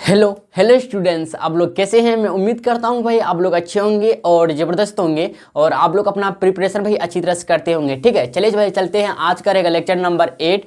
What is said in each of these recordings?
Hello hello students, आप लोग कैसे हैं। मैं उम्मीद करता हूं भाई आप लोग अच्छे होंगे और ज़बरदस्त होंगे और आप लोग अपना प्रिपरेशन भाई अच्छी तरह से करते होंगे। ठीक है, चलिए भाई चलते हैं। आज का रहेगा लेक्चर नंबर 8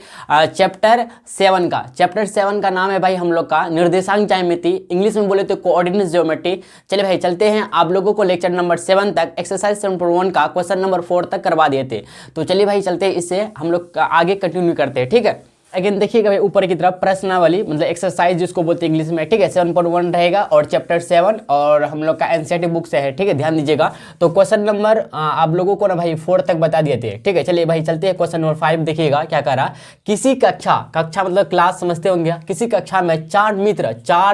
चैप्टर 7 का। चैप्टर 7 का नाम है भाई हम लोग का निर्देशांक ज्यामिति, इंग्लिश में बोले तो कोऑर्डिनेट ज्योमेट्री। चलिए भाई चलते हैं। आप लोगों को लेक्चर नंबर 7 तक एक्सरसाइज 7.1 का क्वेश्चन नंबर 4 तक करवा दिए थे। तो चलिए भाई चलते हैं, इससे हम लोग आगे कंटिन्यू करते हैं। ठीक है, अगेन देखिएगा भाई ऊपर की तरफ प्रश्नावली मतलब एक्सरसाइज जिसको बोलते हैं इंग्लिश में। ठीक है, 7.1 रहेगा और चैप्टर 7 और हम लोग का एनसीईआरटी बुक से है। ठीक है, ध्यान दीजिएगा। तो क्वेश्चन नंबर आप लोगों को ना भाई 4 तक बता दिए थे। ठीक है, चलिए भाई चलते हैं। क्वेश्चन नंबर 5 देखिएगा क्या कह रहा। किसी कक्षा मतलब क्लास समझते होंगे। किसी कक्षा में चार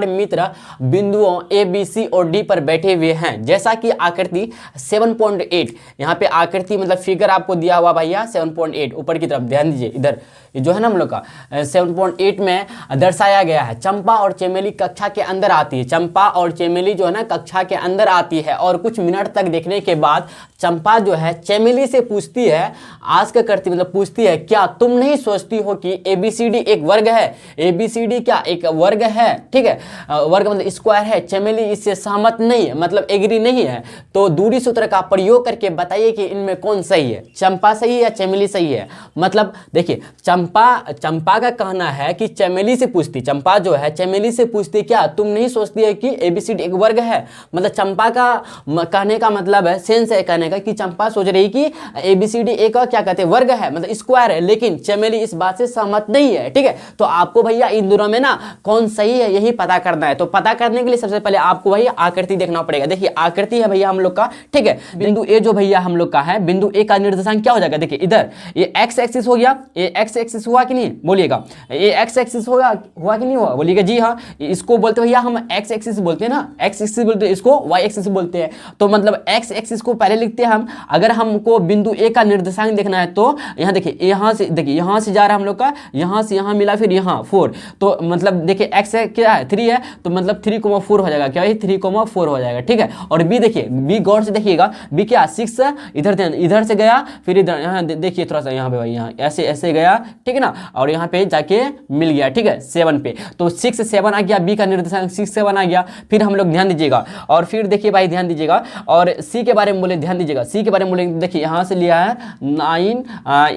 मित्र बिंदुओं ए बी सी और डी पर बैठे हुए हैं, जैसा कि आकृति 7.8 यहाँ पे आकृति मतलब फिगर आपको दिया हुआ भैया 7.8 ऊपर की तरफ। ध्यान दीजिए, इधर जो है ना हम लोग का 7.8 में दर्शाया गया है। चंपा और चमेली कक्षा के अंदर आती है। चंपा और चमेली जो है ना कक्षा के अंदर आती है और कुछ मिनट तक देखने के बाद चंपा जो है चमेली से पूछती है, आस्क करती मतलब पूछती है, क्या तुम नहीं सोचती हो कि ABCD एक वर्ग है। ABCD क्या एक वर्ग है। ठीक है, वर्ग मतलब स्क्वायर है। चमेली इससे सहमत नहीं है मतलब एग्री नहीं है। तो दूरी सूत्र का प्रयोग करके बताइए कि इनमें कौन सही है, चंपा सही है या चमेली सही है। मतलब देखिए चंपा का कहना है कि चमेली से पूछती, चंपा जो है चमेली से पूछती, क्या तुम नहीं सोचती है कि ABCD एक वर्ग है। मतलब चंपा का कहने का मतलब है, सेंस है कहने का कि चंपा सोच रही कि ABCD एक क्या कहते हैं वर्ग है मतलब स्क्वायर है, लेकिन चमेली इस बात से सहमत नहीं है। ठीक है, तो आपको भैया इन दोनों में ना कौन सही है यही पता करना है। तो पता करने के लिए सबसे पहले आपको भैया आकृति देखना पड़ेगा। देखिए आकृति है भैया हम लोग का। ठीक है, बिंदु ए जो भैया हम लोग का है, बिंदु ए का निर्देशांक क्या हो जाएगा। देखिए इधर ये एक्स एक्सिस हो गया, ये एक्स एक्सिस हुआ कि नहीं बोलिएगा। ये एक्स एक्सिस हुआ कि नहीं हुआ बोलिएगा। जी हाँ, इसको बोलते भैया हम एक्स एक्सिस बोलते हैं ना, एक्स एक्सिस बोलते हैं, इसको वाई एक्सिस बोलते हैं। तो मतलब एक्स एक्सिस को पहले लिखते हैं हम। अगर हमको बिंदु ए का निर्देशांक देखना है तो यहाँ देखिए, यहाँ से देखिए, यहाँ से जा रहा है हम लोग का, यहाँ से यहाँ मिला फिर यहाँ 4। तो मतलब देखिए एक्स क्या है 3 है, तो मतलब 3,4 हो जाएगा। क्या है 3,4 हो जाएगा। ठीक है, और बी देखिए, बी गौर से देखिएगा, बी क्या 6 इधर से गया फिर इधर यहाँ देखिए थोड़ा सा यहाँ पे भाई यहाँ ऐसे ऐसे गया। ठीक है ना, और यहाँ पे जाके मिल गया। ठीक है 7 पे, तो 6 7 आ गया। बी का निर्देशांक 6 7 आ गया। फिर हम लोग ध्यान दीजिएगा और फिर देखिए भाई ध्यान दीजिएगा और सी के बारे में बोले, ध्यान दीजिएगा सी के बारे में बोले। देखिए यहाँ से लिया है 9,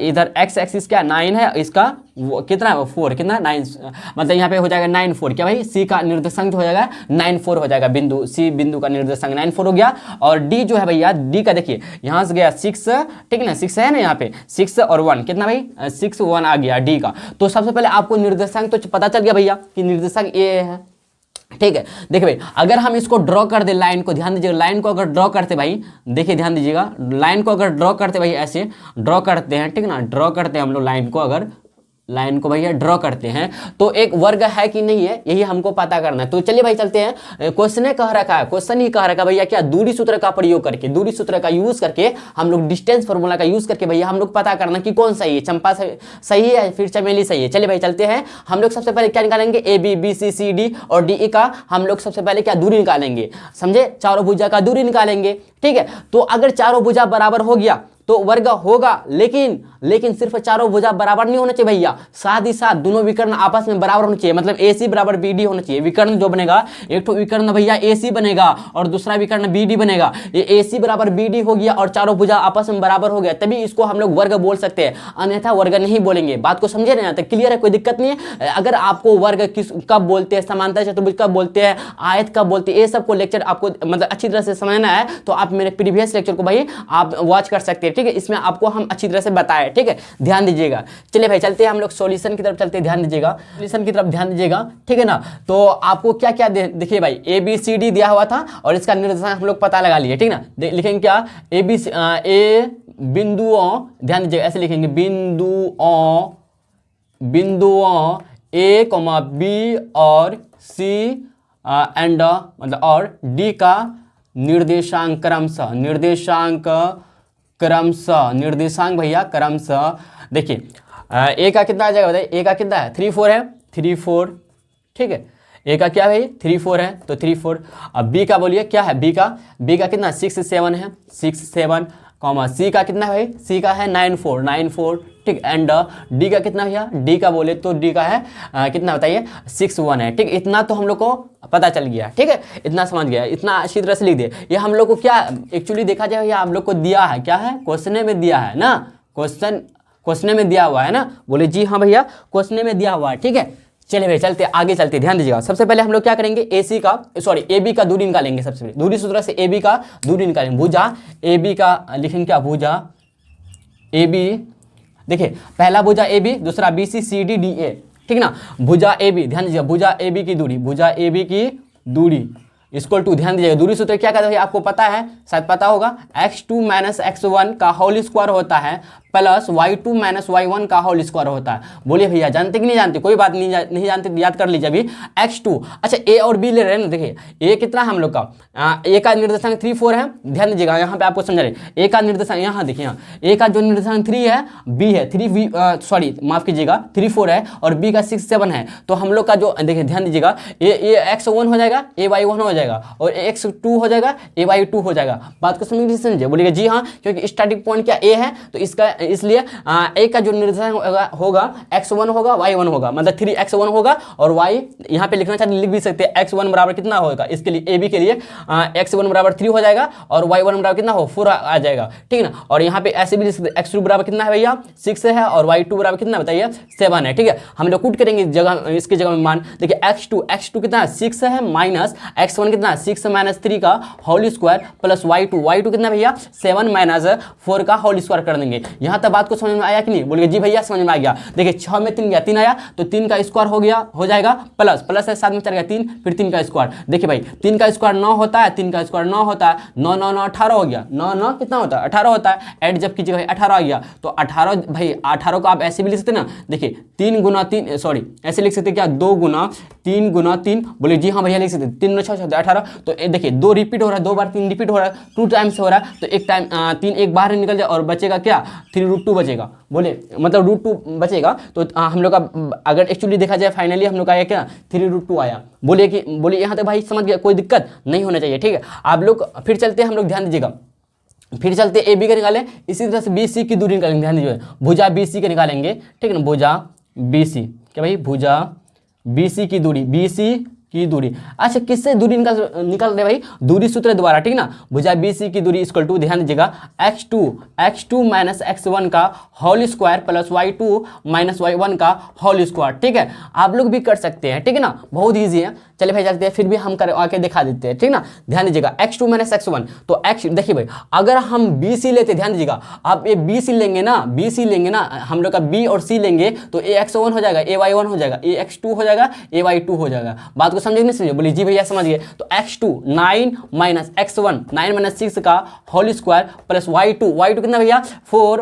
इधर एक्स एक्सिस क्या 9 है, इसका वो कितना है 4, कितना 9 मतलब यहाँ पे हो जाएगा 9 4। क्या भाई सी का निर्देशांक हो जाएगा 9 4 हो जाएगा। बिंदु सी बिंदु का निर्देशांक 9 4 हो गया। और डी जो है भैया, डी का देखिए यहाँ से गया 6। ठीक है ना, 6 है ना यहाँ पे 6 और 1 कितना भाई 6 1 आ गया डी का। तो सबसे पहले आपको निर्देशांक तो पता चल गया भैया कि निर्देशांक ए है। ठीक है, देखिए भाई अगर हम इसको ड्रॉ कर दे लाइन को, ध्यान दीजिएगा, लाइन को अगर ड्रॉ करते भाई, देखिए ध्यान दीजिएगा, लाइन को अगर ड्रॉ करते भाई ऐसे ड्रॉ करते हैं। ठीक है ना, ड्रॉ करते हैं हम लोग लाइन को, अगर लाइन को भैया ड्रॉ करते हैं तो एक वर्ग है कि नहीं है यही हमको पता करना है। तो चलिए भाई चलते हैं। क्वेश्चन ने कह रखा है, क्वेश्चन ही कह रखा है भैया क्या दूरी सूत्र का प्रयोग करके, दूरी सूत्र का यूज करके हम लोग डिस्टेंस फार्मूला का यूज करके भैया हम लोग पता करना कि कौन सही है, चंपा सही है फिर चमेली सही है। चलिए भाई चलते हैं। हम लोग सबसे पहले क्या निकालेंगे, A B B C C D और डी ई का हम लोग सबसे पहले क्या दूरी निकालेंगे, समझे, चारों भुजा का दूरी निकालेंगे। ठीक है, तो अगर चारों भुजा बराबर हो गया तो वर्ग होगा, लेकिन सिर्फ चारों भुजा बराबर नहीं होना चाहिए भैया, साथ ही साथ दोनों विकर्ण आपस में बराबर होना चाहिए। मतलब AC बराबर BD होना चाहिए। विकर्ण जो बनेगा, एक तो विकर्ण भैया AC बनेगा और दूसरा विकर्ण BD बनेगा। ये AC बराबर BD हो गया और चारों भुजा आपस में बराबर हो गया, तभी इसको हम लोग वर्ग बोल सकते हैं, अन्यथा वर्ग नहीं बोलेंगे। बात को समझे ना, तो क्लियर है, कोई दिक्कत नहीं है। अगर आपको वर्ग किस कब बोलते हैं, समांतर चतुर्भुज कब बोलते हैं, आयत कब बोलते हैं, ये सबको लेक्चर आपको मतलब अच्छी तरह से समझना है तो आप मेरे प्रीवियस लेक्चर को भाई आप वॉच कर सकते हैं। ठीक है, इसमें आपको हम अच्छी तरह से बताया। ठीक है, ध्यान दीजिएगा। चलिए भाई चलते हैं हम लोग सॉल्यूशन की तरफ चलते हैं। ध्यान दीजिएगा, सॉल्यूशन की तरफ ध्यान दीजिएगा। ठीक है ना, तो आपको क्या क्या देखिए भाई ABCD दिया हुआ था और इसका निर्देशांक हम लोग पता लगा लिए। ठीक ना, लिखेंगे क्या ए बिंदुओं, ध्यान दीजिएगा ऐसे लिखेंगे, बिंदुओं A, B और C एंड मतलब और D का निर्देशांक क्रमशः भैया क्रमशः। देखिए ए का कितना आ जाएगा बताइए, ए का कितना है 3 4 है, 3 4। ठीक है, ए का क्या है 3 4 है तो 3 4। अब बी का बोलिए क्या है, बी का कितना 6 7 है, 6 7 कॉमा सी का कितना है भाई, सी का है 9 4 9 4। ठीक। एंड डी का कितना भैया, डी का बोले तो डी का है कितना बताइए 6 1 है, ठीक। इतना तो हम लोग को पता चल गया, ठीक है, इतना समझ गया, इतना अच्छी तरह से लिख दे। ये हम लोग को क्या एक्चुअली देखा जाए भैया हम लोग को दिया है, क्या है क्वेश्चन में दिया है ना, क्वेश्चन में दिया हुआ है ना, बोले जी हाँ भैया क्वेश्चन में दिया हुआ है, ठीक है। चलिए भाई चलते आगे चलते, ध्यान दीजिएगा। सबसे पहले हम लोग क्या करेंगे, AB का दूरी निकालेंगे। सबसे पहले दूरी सूत्र से AB का दूरी निकालेंगे। भुजा AB का लिखेंगे क्या, भुजा AB, देखिए पहला भुजा AB, दूसरा BC CD DA, ठीक ना। भुजा AB, ध्यान दीजिएगा, भुजा AB की दूरी, भुजा AB की दूरी इक्वल टू, ध्यान दीजिएगा दूरी सूत्र क्या कहता है आपको पता है, शायद पता होगा, x2 - x1 का होल स्क्वायर होता है प्लस y2 - y1 का होल स्क्वायर होता है। बोलिए भैया जानते कि नहीं जानते, कोई बात नहीं जानते याद कर लीजिए अभी। x2, अच्छा a और b ले रहे हैं ना, देखिए a कितना है हम लोग का, a का निर्देशांक 3 4 है, ध्यान दीजिएगा यहाँ पे आपको समझा रहे, a का निर्देशांक यहाँ देखिए, यहाँ a का जो निर्देशांक 3 है, b है 3 माफ कीजिएगा 3 4 है और b का 6 7 है। तो हम लोग का जो देखिए ध्यान दीजिएगा, a x1 हो जाएगा, a y1 हो जाएगा और x2 हो जाएगा, a y2 हो जाएगा। बात को समझिए, बोलिएगा जी हाँ, क्योंकि स्टार्टिंग पॉइंट क्या a है, तो इसका इसलिए a का जो निर्देशांक होगा x1 होगा, y1 होगा, मतलब 3x1 होगा और y यहाँ पे लिखना चाहते लिख भी सकते हैं, x1 बराबर कितना होगा, इसके लिए AB के लिए x1 बराबर 3 हो जाएगा और y1 बराबर कितना हो 4 आ जाएगा, ठीक है ना। और यहाँ पे ऐसे भी लिख सकते x2 बराबर कितना है भैया 6 है और y2 बराबर कितना बताइए 7 है, ठीक है। हम लोग कूट करेंगे जगह, इसकी जगह में मान, देखिए x2 कितना है 6 है माइनस x1 कितना 6 - 3 का होल स्क्वायर प्लस y2 कितना भैया 7 - 4 का होल स्क्वायर कर देंगे। यहाँ तक बात को समझ में आया कि नहीं, बोलिए जी भैया समझ में आ गया। देखिए 6 में 3 गया, 3 आया तो 3 का स्क्वायर हो जाएगा प्लस है 7 में चल गया 3, फिर 3 का स्क्वायर। देखिए भाई 3 का स्क्वायर 9 होता है, 3 का स्क्वायर 9 होता है, 9 9 9 18 हो गया, 9 9 कितना होता है 18 होता है। ऐड जब कीजिएगा भाई 18 आ गया, तो 18 भाई 18 को आप ऐसे भी लिख सकते ना, देखिए 3 गुना 3 सॉरी ऐसे लिख सकते क्या 2 गुना 3 गुना 3, बोले जी हाँ भैया लिख सकते 3 9 6 18। तो देखिए 2 रिपीट हो रहा है, 2 बार 3 रिपीट हो रहा है, 2 टाइम्स हो रहा है, तो एक टाइम 3 एक बाहर निकल जाए और बचेगा क्या 3√2 बचेगा, बोले मतलब √2 बचेगा। तो हम लोग का अगर एक्चुअली देखा जाए फाइनली हम लोग का आया क्या 3√2 आया। बोलिए यहाँ तक भाई समझ गया, कोई दिक्कत नहीं होना चाहिए, ठीक है। आप लोग फिर चलते हैं, हम लोग ध्यान दीजिएगा, फिर चलते AB का निकालें, इसी तरह से BC की दूरी निकालेंगे, ध्यान दीजिए भुजा BC का निकालेंगे, ठीक है ना, भुजा BC क्या भाई, भुजा BC की दूरी, BC की दूरी, अच्छा किससे दूरी निकाल रहे भाई, दूरी सूत्र द्वारा, ठीक ना। भुजा BC की दूरी इक्वल टू, ध्यान दीजिएगा x2 - x1 का whole square plus y2 - y1 का होल स्क्वायर, ठीक है। आप लोग भी कर सकते हैं, ठीक है ना, बहुत ईजी है। चलिए भाई चलते हैं, फिर भी हम आके दिखा देते हैं, ठीक ना। ध्यान दीजिएगा x2 - x1, तो x देखिए भाई अगर हम BC लेते, ध्यान दीजिएगा आप ये BC लेंगे ना, हम लोग का B और C लेंगे तो ax1 हो जाएगा, ay1 हो जाएगा, ax2 हो जाएगा, ay2 हो जाएगा। बात को समझे नहीं समझे, बोलिए जी भैया समझ गए। तो x2 9 - x1 9 - 6 का होल स्क्वायर प्लस y2 कितना भैया 4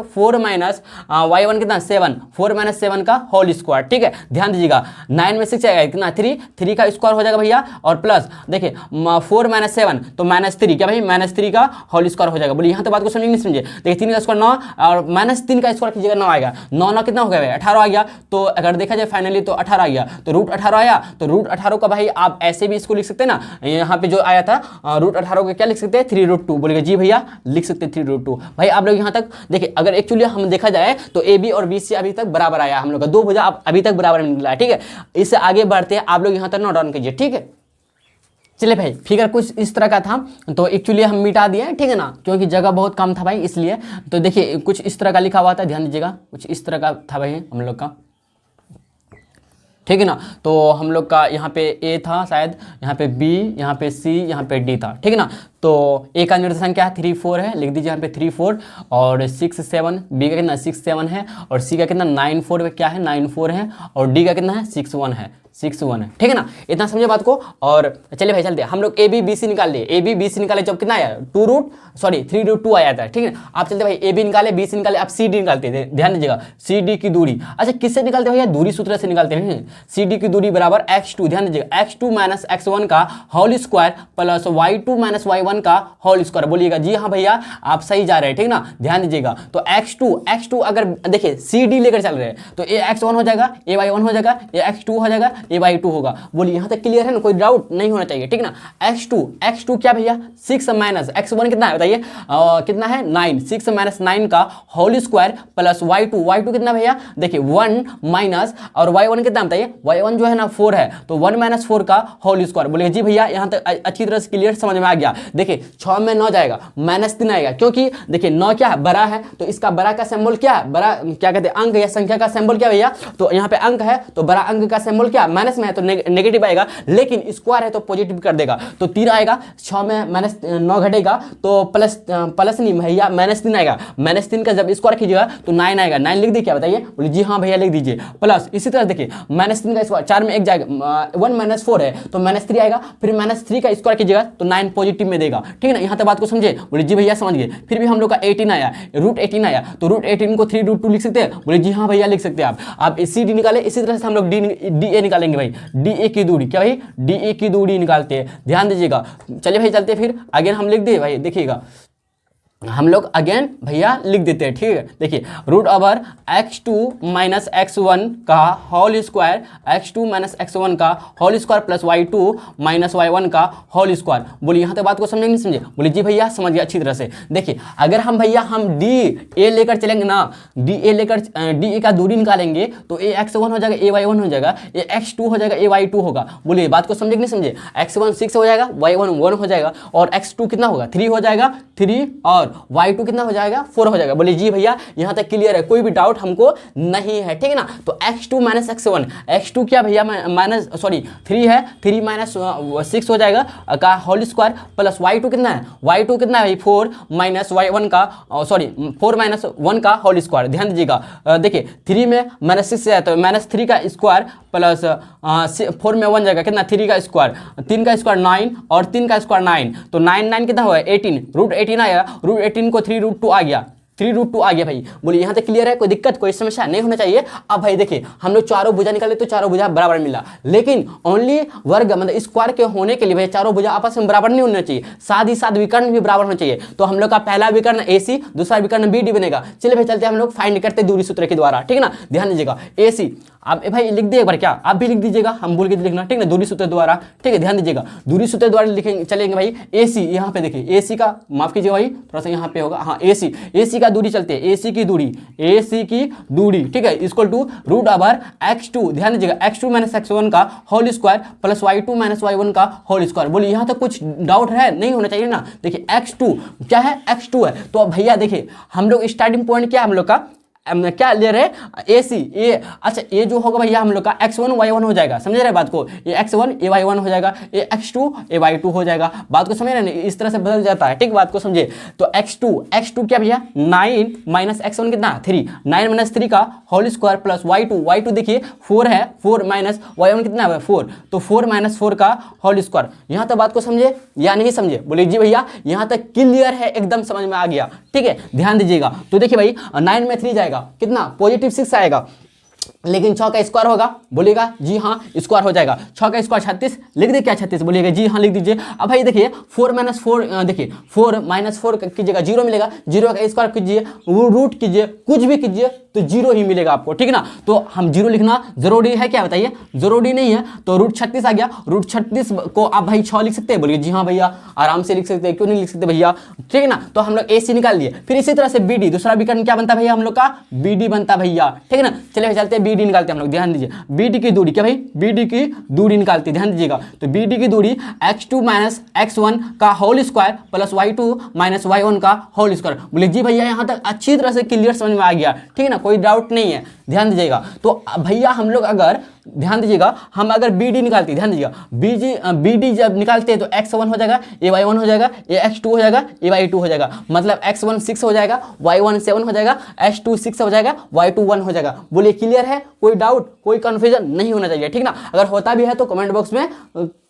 y1 कितना 7 4 - 7 का होल स्क्वायर, ठीक है। ध्यान दीजिएगा 9 में 6 आएगा कितना 3 का स्क्वायर हो जाएगा भैया, और प्लस देखिए 4 - 7 तो -3 क्या भाई -3 का होल स्क्वायर हो जाएगा। बोलिए यहाँ तो बात को समझे नहीं समझे, देखिए 3 का स्क्वायर 9 और -3 का स्क्वायर कीजिएगा 9 आएगा, 9 9 कितना हो गया भाई 18 आ गया। तो अगर देखा जाए फाइनली तो 18 आ गया, तो √18 आया, तो √18 का भाई आप ऐसे भी इसको लिख सकते हैं ना, यहाँ पे जो आया था √18 को क्या लिख सकते हैं 3√2, बोलेगा जी भैया लिख सकते हैं 3√2। भाई आप लोग यहाँ तक देखिए, अगर एक्चुअली हम देखा जाए तो AB और BC अभी तक बराबर आया, हम लोग का 2 भुजा अभी तक बराबर निकला है, ठीक है। इससे आगे बढ़ते हैं, आप लोग यहाँ तक नोट डाउन कीजिए, ठीक है। चलिए भाई फिगर कुछ इस तरह का था, तो एक्चुअली हम मिटा दिए, ठीक है ना, क्योंकि जगह बहुत कम था भाई इसलिए। तो देखिए कुछ इस तरह का लिखा हुआ था, ध्यान दीजिएगा कुछ इस तरह का था भाई हम लोग का, ठीक है ना। तो हम लोग का यहाँ पे A था शायद, यहाँ पे B, यहाँ पे C, यहाँ पे D था, ठीक है ना। तो A का निर्देशांक क्या है 3 4 है, लिख दीजिए यहाँ पे 3 4 और 6 7, B का कितना 6 7 है और C का कितना 9 4 पे क्या है 9 4 है और D का कितना है 6 1 है, 6 1 है, ठीक है ना। इतना समझे बात को। और चलिए भाई चलते हैं, हम लोग AB BC निकाल लिए, AB BC निकाले जब कितना आया 3√2 आया था, ठीक है। आप चलते भाई AB निकाले BC निकाले, आप CD निकालते हैं, ध्यान दीजिएगा CD की दूरी, अच्छा किससे निकालते भैया दूरी सूत्र से निकालते हैं। CD की दूरी बराबर x2, ध्यान दीजिएगा x2 - x1 का whole square plus y2 - y1 का होल स्क्वायर। बोलिएगा जी हाँ भैया आप सही जा रहे हैं, ठीक ना। ध्यान दीजिएगा तो x2 अगर देखिए CD लेकर चल रहे हैं तो a x1 हो जाएगा, a y1 हो जाएगा, a x2 हो जाएगा, ay2 होगा। बोलिए यहाँ तक क्लियर है ना, कोई डाउट नहीं होना चाहिए, ठीक ना। x2 क्या भैया 6 माइनस x1 कितना है बताइए, कितना है 9, 6 माइनस 9 का होल स्क्वायर प्लस y2 कितना भैया देखिए 1 माइनस और y1 कितना बताइए, y1 जो है ना 4 है, तो 1 माइनस 4 का होल स्क्वायर। बोलिए जी भैया यहाँ तक अच्छी तरह से क्लियर समझ में आ गया। देखिए 6 में 9 जाएगा, -3 आएगा, क्योंकि देखिए 9 क्या है बड़ा है, तो इसका बड़ा का सिंबल क्या है, बड़ा क्या कहते हैं अंक या संख्या का सिंबल क्या भैया, तो यहाँ पे अंक है तो बड़ा अंक का सिंबल क्या माइनस में है तो नेगेटिव आएगा, लेकिन स्क्वायर है तो पॉजिटिव कर देगा, तो 3 आएगा। 6 में -9 घटेगा तो प्लस नहीं भैया -3 आएगा, -3 का जब स्क्वायर कीजिएगा तो 9 आएगा। 9 लिख दी क्या बताइए, बोलिए जी हाँ भैया लिख दीजिए। प्लस इसी तरह देखिए -3 का स्क्वायर 4 में 1 जाएगा, 1 - 4 है तो -3 आएगा, फिर -3 का स्क्वायर कीजिएगा तो 9 पॉजिटिव में देगा, ठीक है ना। यहाँ तक बात को समझे, बोले जी भैया समझ गए। फिर भी हम लोग का 18 आया, √18 आया, तो √18 को 3√2 लिख सकते हैं, बोले जी हाँ भैया लिख सकते हैं आप सी डी निकाले। इसी तरह से हम लोग डी ए निकालेंगे भाई, डी ए की दूरी क्या भाई, डी ए की दूरी निकालते हैं, ध्यान दीजिएगा। चलिए भाई चलते फिर अगेन हम लिख दिए भाई, देखिएगा हम लोग अगेन भैया लिख देते हैं, ठीक है। देखिए √x2 - x1 का होल स्क्वायर, x2 - x1 का whole square plus y2 - y1 का होल स्क्वायर। बोलिए यहाँ तक बात को समझे नहीं समझे, बोलिए जी भैया समझ गया अच्छी तरह से। देखिए अगर हम भैया हम डी ए लेकर चलेंगे ना, डी ए का दूरी निकालेंगे तो ए x1 हो जाएगा, ए y1 हो जाएगा, ए x2 हो जाएगा, ए y2 होगा। बोलिए बात को समझे नहीं समझे, x1 6 हो जाएगा, y1 1 हो जाएगा, और x2 कितना होगा 3 हो जाएगा, 3 और y2 कितना हो जाएगा 4 हो जाएगा। बोले जी भैया यहाँ तक क्लियर है, कोई भी डाउट हमको नहीं है, ठीक है ना। तो x2 - x1, x2 क्या भैया 3 है, 3 - 6 हो जाएगा का होल स्क्वायर प्लस y2 कितना है, y2 कितना है 4 - y1 का 4 - 1 का होल स्क्वायर। ध्यान दीजिएगा, देखिए 3 में -6 है तो -3 का स्क्वायर प्लस 4 में 1 जाएगा, कितना 3 का स्क्वायर, 3 का स्क्वायर 9 और 3 का स्क्वायर 9, तो 9 कितना हुआ 18, √18 आया, √18 को 3√2 आ गया, 3√2 आ गया भाई। बोलिए यहाँ तक क्लियर है, कोई दिक्कत कोई समस्या नहीं होना चाहिए। अब भाई देखिए हम लोग चारों भुजा निकाले तो चारों भुजा बराबर मिला, लेकिन ओनली वर्ग मतलब स्क्वायर के होने के लिए भाई चारों भुजा आपस में बराबर नहीं होना चाहिए, साथ ही साथ विकर्ण भी बराबर होना चाहिए। तो हम लोग का पहला विकर्ण AC, दूसरा विकर्ण BD बनेगा। चलिए भाई चलते हम लोग फाइंड करते दूरी सूत्र के द्वारा, ठीक है ना। ध्यान दीजिएगा AC आप भाई लिख दिए एक बार, क्या आप भी लिख दीजिएगा, हम भूल के लिखना, ठीक है ना, दूरी सूत्र द्वारा, ठीक है। ध्यान दीजिएगा दूरी सूत्र द्वारा लिखेंगे चलेंगे भाई। AC यहाँ पे देखिए AC का माफ कीजिए भाई, थोड़ा सा यहाँ पे होगा, हाँ AC का दूरी चलते हैं, AC की दूरी, ठीक है, इक्वल टू √x2, ध्यान दीजिएगा x2 - x1 का whole square plus y2 - y1 का होल स्क्वायर। बोलिए यहाँ तक कुछ डाउट है, नहीं होना चाहिए ना। देखिए x2 क्या है, x2 है, तो अब भैया देखिए हम लोग स्टार्टिंग पॉइंट क्या है हम लोग का, क्या ले रहे AC ये, अच्छा ये जो होगा भैया हम लोग का x1 y1 हो जाएगा, समझ रहे बात को, ये x1 ये y1 हो जाएगा, ये x2 ये y2 हो जाएगा। बात को समझ रहे हैं, इस तरह से बदल जाता है, ठीक, बात को समझे। तो x2 क्या भैया 9 - x1 कितना 3, 9 - 3 का होल स्क्वायर प्लस y2 देखिए 4 है, 4 - y1 कितना है 4, तो 4 - 4 का होल स्क्वायर। यहाँ तक बात को समझे या नहीं समझे, बोले जी भैया यहाँ तक क्लियर है, एकदम समझ में आ गया, ठीक है। ध्यान दीजिएगा, तो देखिए भाई 9 में 3 जाएगा, कितना +6 आएगा, लेकिन 6 का स्क्वायर होगा, बोलिएगा जी हाँ स्क्वायर हो जाएगा। 6 का स्क्वायर 36, लिख दे क्या 36, बोलिएगा जी हाँ लिख दीजिए। अब भाई देखिए 4 - 4 देखिए 4 - 4 कीजिएगा 0 मिलेगा, 0 का स्क्वायर कीजिए, वो रूट कीजिए, कुछ भी कीजिए तो 0 ही मिलेगा आपको, ठीक है ना। तो हम 0 लिखना जरूरी है क्या बताइए, जरूरी नहीं है, तो √36 आ गया, √36 को आप भाई 6 लिख सकते हैं, बोलिए जी हाँ भैया आराम से लिख सकते हैं, क्यों नहीं लिख सकते भैया, ठीक है ना। तो हम लोग AC निकाल लिए, फिर इसी तरह से BD, दूसरा विकर्ण क्या बनता भैया हम लोग का BD बनता भैया, ठीक है ना। चलिए चलते हैं BD निकालते हैं हम लोग, ध्यान दीजिए BD की दूरी क्या भाई, BD की दूरी निकालते, ध्यान दीजिएगा। तो BD की दूरी x2 - x1 का whole square plus y2 - y1 का होल स्क्वायर। बोले जी भैया यहाँ तक अच्छी तरह से क्लियर समझ में आ गया, ठीक है ना, कोई डाउट नहीं है, ध्यान दीजिएगा। तो भैया हम लोग अगर ध्यान दीजिएगा हम अगर BD निकालते, ध्यान दीजिएगा BD जब निकालते हैं तो x1 हो जाएगा, ए y1 हो जाएगा, ए x2 हो जाएगा, ए y2 हो जाएगा, मतलब x1 6 हो जाएगा, y1 7 हो जाएगा, x2 6 हो जाएगा, y2 1 हो जाएगा। बोलिए क्लियर है, कोई डाउट कोई कन्फ्यूजन नहीं होना चाहिए, ठीक ना। अगर होता भी है तो कमेंट बॉक्स में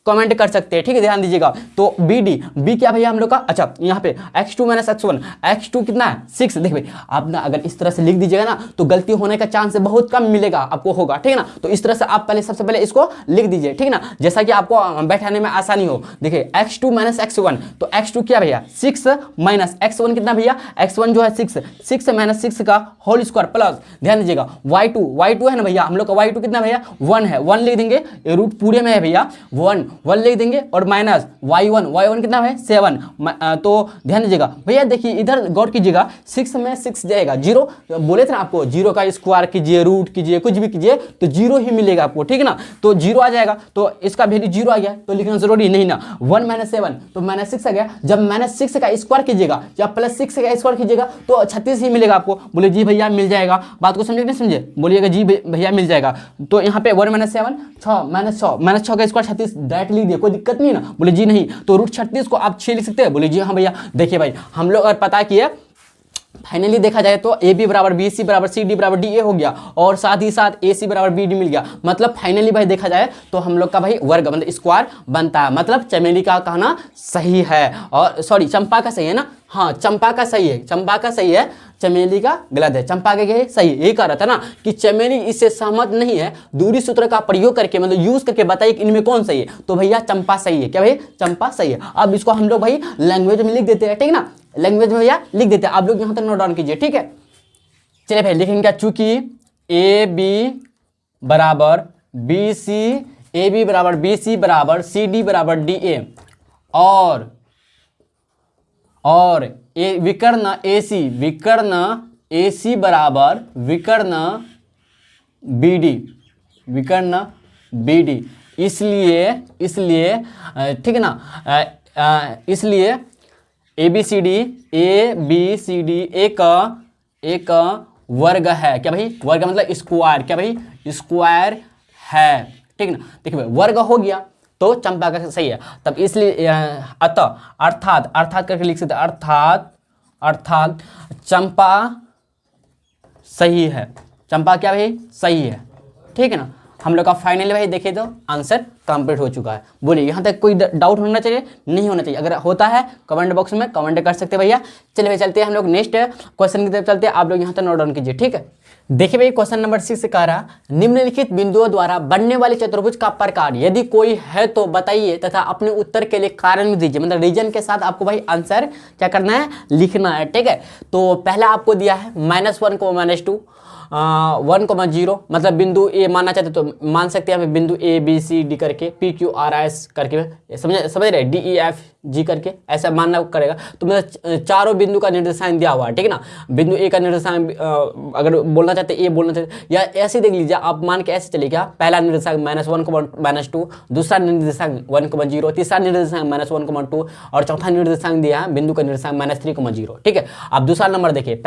कमेंट कर सकते हैं, ठीक है, ध्यान दीजिएगा। तो बी क्या भैया हम लोग का, अच्छा यहाँ पे x2 माइनस x1, x2 कितना है 6। देखिए भाई आप ना अगर इस तरह से लिख दीजिएगा ना तो गलती होने का चांस बहुत कम मिलेगा आपको, होगा, ठीक है ना। तो इस तरह से आप पहले सबसे पहले इसको लिख दीजिए, ठीक है ना, जैसा कि आपको बैठाने में आसानी हो। देखिए x2 माइनस x1, तो x2 क्या भैया 6 माइनस x1 कितना भैया, x1 जो है 6 माइनस 6 का होल स्क्वायर प्लस, ध्यान दीजिएगा y2 है ना भैया हम लोग का, y2 कितना भैया 1 है, 1 लिख देंगे, रूट पूरे में है भैया 1 लिख देंगे, और माइनस y1 कितना है 7। तो ध्यान दीजिएगा भैया, देखिए इधर गौर कीजिएगा, 6 में 6 जाएगा 0, बोले थे ना आपको 0 का स्क्वायर कीजिए, रूट कीजिए, कुछ भी कीजिए तो 0 ही मिलेगा आपको, ठीक है ना। तो 0 आ जाएगा, तो इसका वैल्यू 0 आ गया, तो लिखना जरूरी नहीं ना। 1 माइनस 7 तो माइनस 6 आ गया, जब माइनस 6 का स्क्वायर कीजिएगा, जब प्लस 6 का स्क्वायर कीजिएगा तो 36 ही मिलेगा आपको। बोले जी भैया मिल जाएगा, बात को समझे नहीं समझे, बोलिएगा जी भैया मिल जाएगा। तो यहाँ पे 1 माइनस 7 6 माइनस 6 का स्क्वायर 36 डायरेक्ट लिख दिया, कोई दिक्कत नहीं ना। बोले जी नहीं, तो रूट 36 को आप 6 लिख सकते हैं। बोले जी हाँ भैया। देखिए भाई हम लोग अगर पता किए, फाइनली देखा जाए तो ए बी बराबर बी सी बराबर सी डी बराबर डी ए हो गया, और साथ ही साथ ए सी बराबर बी डी मिल गया। मतलब फाइनली भाई देखा जाए तो हम लोग का भाई वर्ग मतलब स्क्वायर बनता है। मतलब चमेली का कहना सही है, और सॉरी चंपा का सही है ना, हाँ चंपा का सही है, चंपा का सही है, चमेली का गलत है। चंपा का क्या है सही, यही कह रहा था ना कि चमेली इससे सहमत नहीं है, दूरी सूत्र का प्रयोग करके मतलब यूज करके बताइए कि इनमें कौन सही है। तो भैया चंपा सही है, क्या भाई चंपा सही है। अब इसको हम लोग भाई लैंग्वेज में लिख देते हैं, ठीक है ना, लैंग्वेज में भैया लिख देते हैं, आप लोग यहाँ तक नोट डाउन कीजिए, ठीक है। चलिए भाई लिखेंगे क्या, चूंकि ए बी बराबर बी सी, ए बी बराबर बी सी बराबर सी डी बराबर डी ए, और ए विकर्ण ए सी बराबर विकर्ण बी डी, इसलिए ठीक है ना, इसलिए ए बी सी डी एक वर्ग है। क्या भाई वर्ग मतलब स्क्वायर, क्या भाई स्क्वायर है, ठीक ना। देखिए भाई वर्ग हो गया तो चंपा का सही है, तब इसलिए अर्थात करके लिख सकते, अर्थात चंपा सही है, चंपा क्या भाई सही है, ठीक है ना। हम लोग का फाइनली भाई देखिए तो आंसर कंप्लीट हो चुका है। बोलिए यहाँ तक कोई डाउट होना चाहिए, नहीं होना चाहिए, अगर होता है कमेंट बॉक्स में कमेंट कर सकते हैं भैया। चलिए भाई चलते हैं हम लोग नेक्स्ट क्वेश्चन की तरफ चलते हैं, आप लोग यहाँ तक नोट डाउन कीजिए, ठीक है। देखिए भाई क्वेश्चन नंबर 6 कह रहा, निम्नलिखित बिंदुओं द्वारा बनने वाले चतुर्भुज का प्रकार यदि कोई है तो बताइए तथा अपने उत्तर के लिए कारण दीजिए। मतलब रीजन के साथ आपको भाई आंसर क्या करना है, लिखना है, ठीक है। तो पहला आपको दिया है -1 को -2 1,0, मतलब बिंदु ए मानना चाहते तो मान सकते हैं बिंदु ए बी सी डी करके, पी क्यू आर एस करके, समझ रहे, डी ई एफ जी करके ऐसा मानना करेगा। तो मतलब चारों बिंदु का निर्देशांक दिया हुआ है, ठीक है ना। बिंदु ए का निर्देशांक अगर बोलना चाहते ए बोलना चाहते, या ऐसे देख लीजिए आप, मान के ऐसे चले क्या, पहला निर्देशांक -1, -2, दूसरा निर्देशांक 1,0, तीसरा निर्देशांक -1,2, और चौथा निर्देशांक दिया है बिंदु का निर्देशांक -3,0, ठीक है। अब दूसरा नंबर देखिए,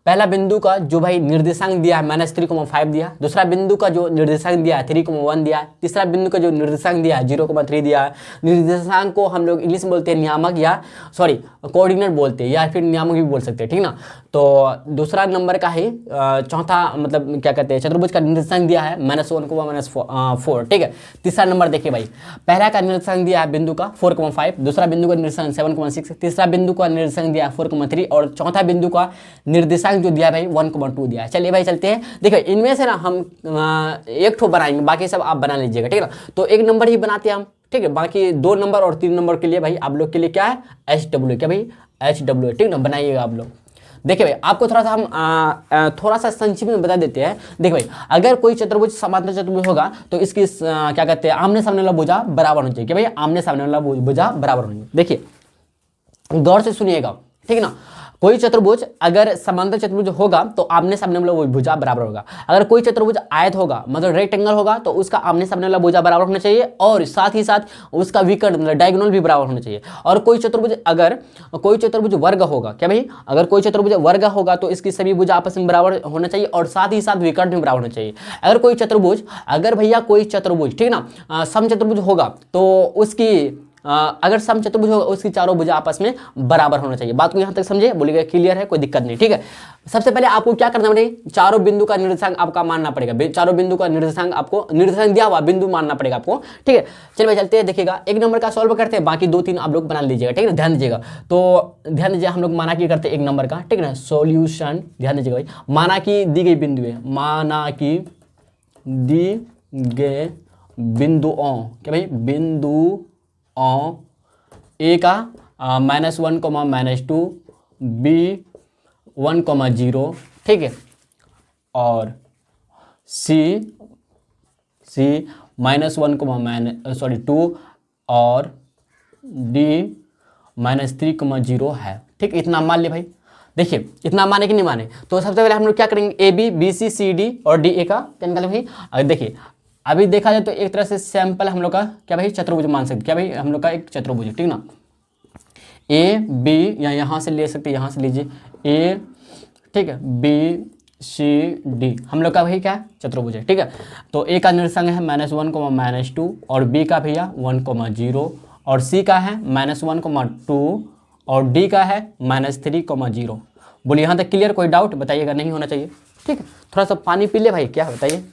पहला बिंदु का जो भाई निर्देशांक दिया है -3,5 दिया, दूसरा बिंदु का जो निर्देशांक दिया है 3,1 दिया है, तीसरा बिंदु का जो निर्देशांक दिया है 0,3 दिया है। निर्देशांक को हम लोग इंग्लिश में बोलते हैं नियामक, या सॉरी कोऑर्डिनेट बोलते हैं, या फिर नियामक भी बोल सकते हैं, ठीक ना। तो दूसरा नंबर का है चौथा मतलब क्या कहते हैं, चतुर्भुज का निर्देशांक दिया है -1, -4, ठीक है। तीसरा नंबर देखिए भाई, पहला का निर्देशांक दिया है बिंदु का 4,5, दूसरा बिंदु का निर्देशांक 7,6, तीसरा बिंदु का निर्देशांक दिया है 4,3, और चौथा बिंदु का निर्देशांक जो दिया है भाई 1,2 दिया है। चलिए भाई चलते हैं, देखिए इनमें से ना हम एक ठो बनाएंगे, बाकी सब आप बना लीजिएगा, ठीक है ना। तो एक नंबर ही बनाते हैं हम, ठीक है। बाकी 2 नंबर और 3 नंबर के लिए भाई आप लोग के लिए क्या है HW, क्या भाई HW, ठीक ना, बनाइएगा आप लोग। देखिए भाई आपको थोड़ा सा हम थोड़ा सा संक्षिप्त में बता देते हैं। देखिए भाई अगर कोई चतुर्भुज समांतर चतुर्भुज होगा तो इसकी क्या कहते हैं, आमने सामने वाला भुजा बराबर होना चाहिए, कि भाई आमने सामने वाला भुजा बराबर होना चाहिए। देखिए गौर से सुनिएगा, ठीक है ना। कोई चतुर्भुज अगर समांतर चतुर्भुज होगा तो आमने सामने वाला भुजा बराबर होगा। अगर कोई चतुर्भुज आयत होगा मतलब रेक्टेंगल होगा तो उसका आमने सामने वाला भुजा बराबर होना चाहिए, और साथ ही साथ उसका विकर्ण मतलब डायगोनल भी बराबर होना चाहिए। और अगर कोई चतुर्भुज वर्ग होगा, क्या भाई अगर कोई चतुर्भुज वर्ग होगा तो इसकी सभी भुजा आपस में बराबर होना चाहिए, और साथ ही साथ विकर्ण भी बराबर होना चाहिए। अगर भैया कोई चतुर्भुज, ठीक है ना, समचतुर्भुज होगा तो उसकी अगर समचतुर्भुज होगा उसकी चारों भुजा आपस में बराबर होना चाहिए। बात को यहाँ तक समझे, बोलिएगा क्लियर है, कोई दिक्कत नहीं, ठीक है। सबसे पहले आपको क्या करना पड़ेगा, चारों बिंदु का निर्देशांक आपका मानना पड़ेगा, चारों बिंदु का निर्देशांक आपको, निर्देशांक दिया हुआ बिंदु मानना पड़ेगा आपको, ठीक है। चलिए भाई चलते हैं, देखिएगा 1 नंबर का सॉल्व करते हैं, बाकी 2-3 आप लोग बना लीजिएगा, ठीक है ना, ध्यान दीजिएगा। तो ध्यान दीजिए, हम लोग माना की करते हैं 1 नंबर का, ठीक है ना, सॉल्यूशन, ध्यान दीजिएगा भाई, माना की दी गई बिंदु है, माना की दी गए बिंदुओं, क्या भाई, बिंदुओं ए का -1, -2, बी 1, 0, ठीक है, और सी -1, 2 और डी -3, 0 है, ठीक। इतना मान ले भाई, देखिए इतना माने कि नहीं माने। तो सबसे पहले हम लोग क्या करेंगे, A B, B C, C D और डी ए का क्या निकालें भाई। अगर देखिए अभी देखा जाए तो एक तरह से सैंपल हम लोग का क्या भाई चतुर्भुज मान सकते, क्या भाई हम लोग का एक चतुर्भुज है, ठीक ना। ए बी या यहाँ से ले सकते, यहाँ से लीजिए ए, ठीक है, बी सी डी हम लोग का भाई क्या चतुर्भुज है, ठीक है। तो ए का निर्देशांक है -1, -2 और बी का भैया 1, 0 और सी का है -1, 2 और डी का है -3, 0। बोलिए यहाँ तक क्लियर, कोई डाउट बताइएगा, नहीं होना चाहिए, ठीक है। थोड़ा सा पानी पी ले भाई, क्या बताइए।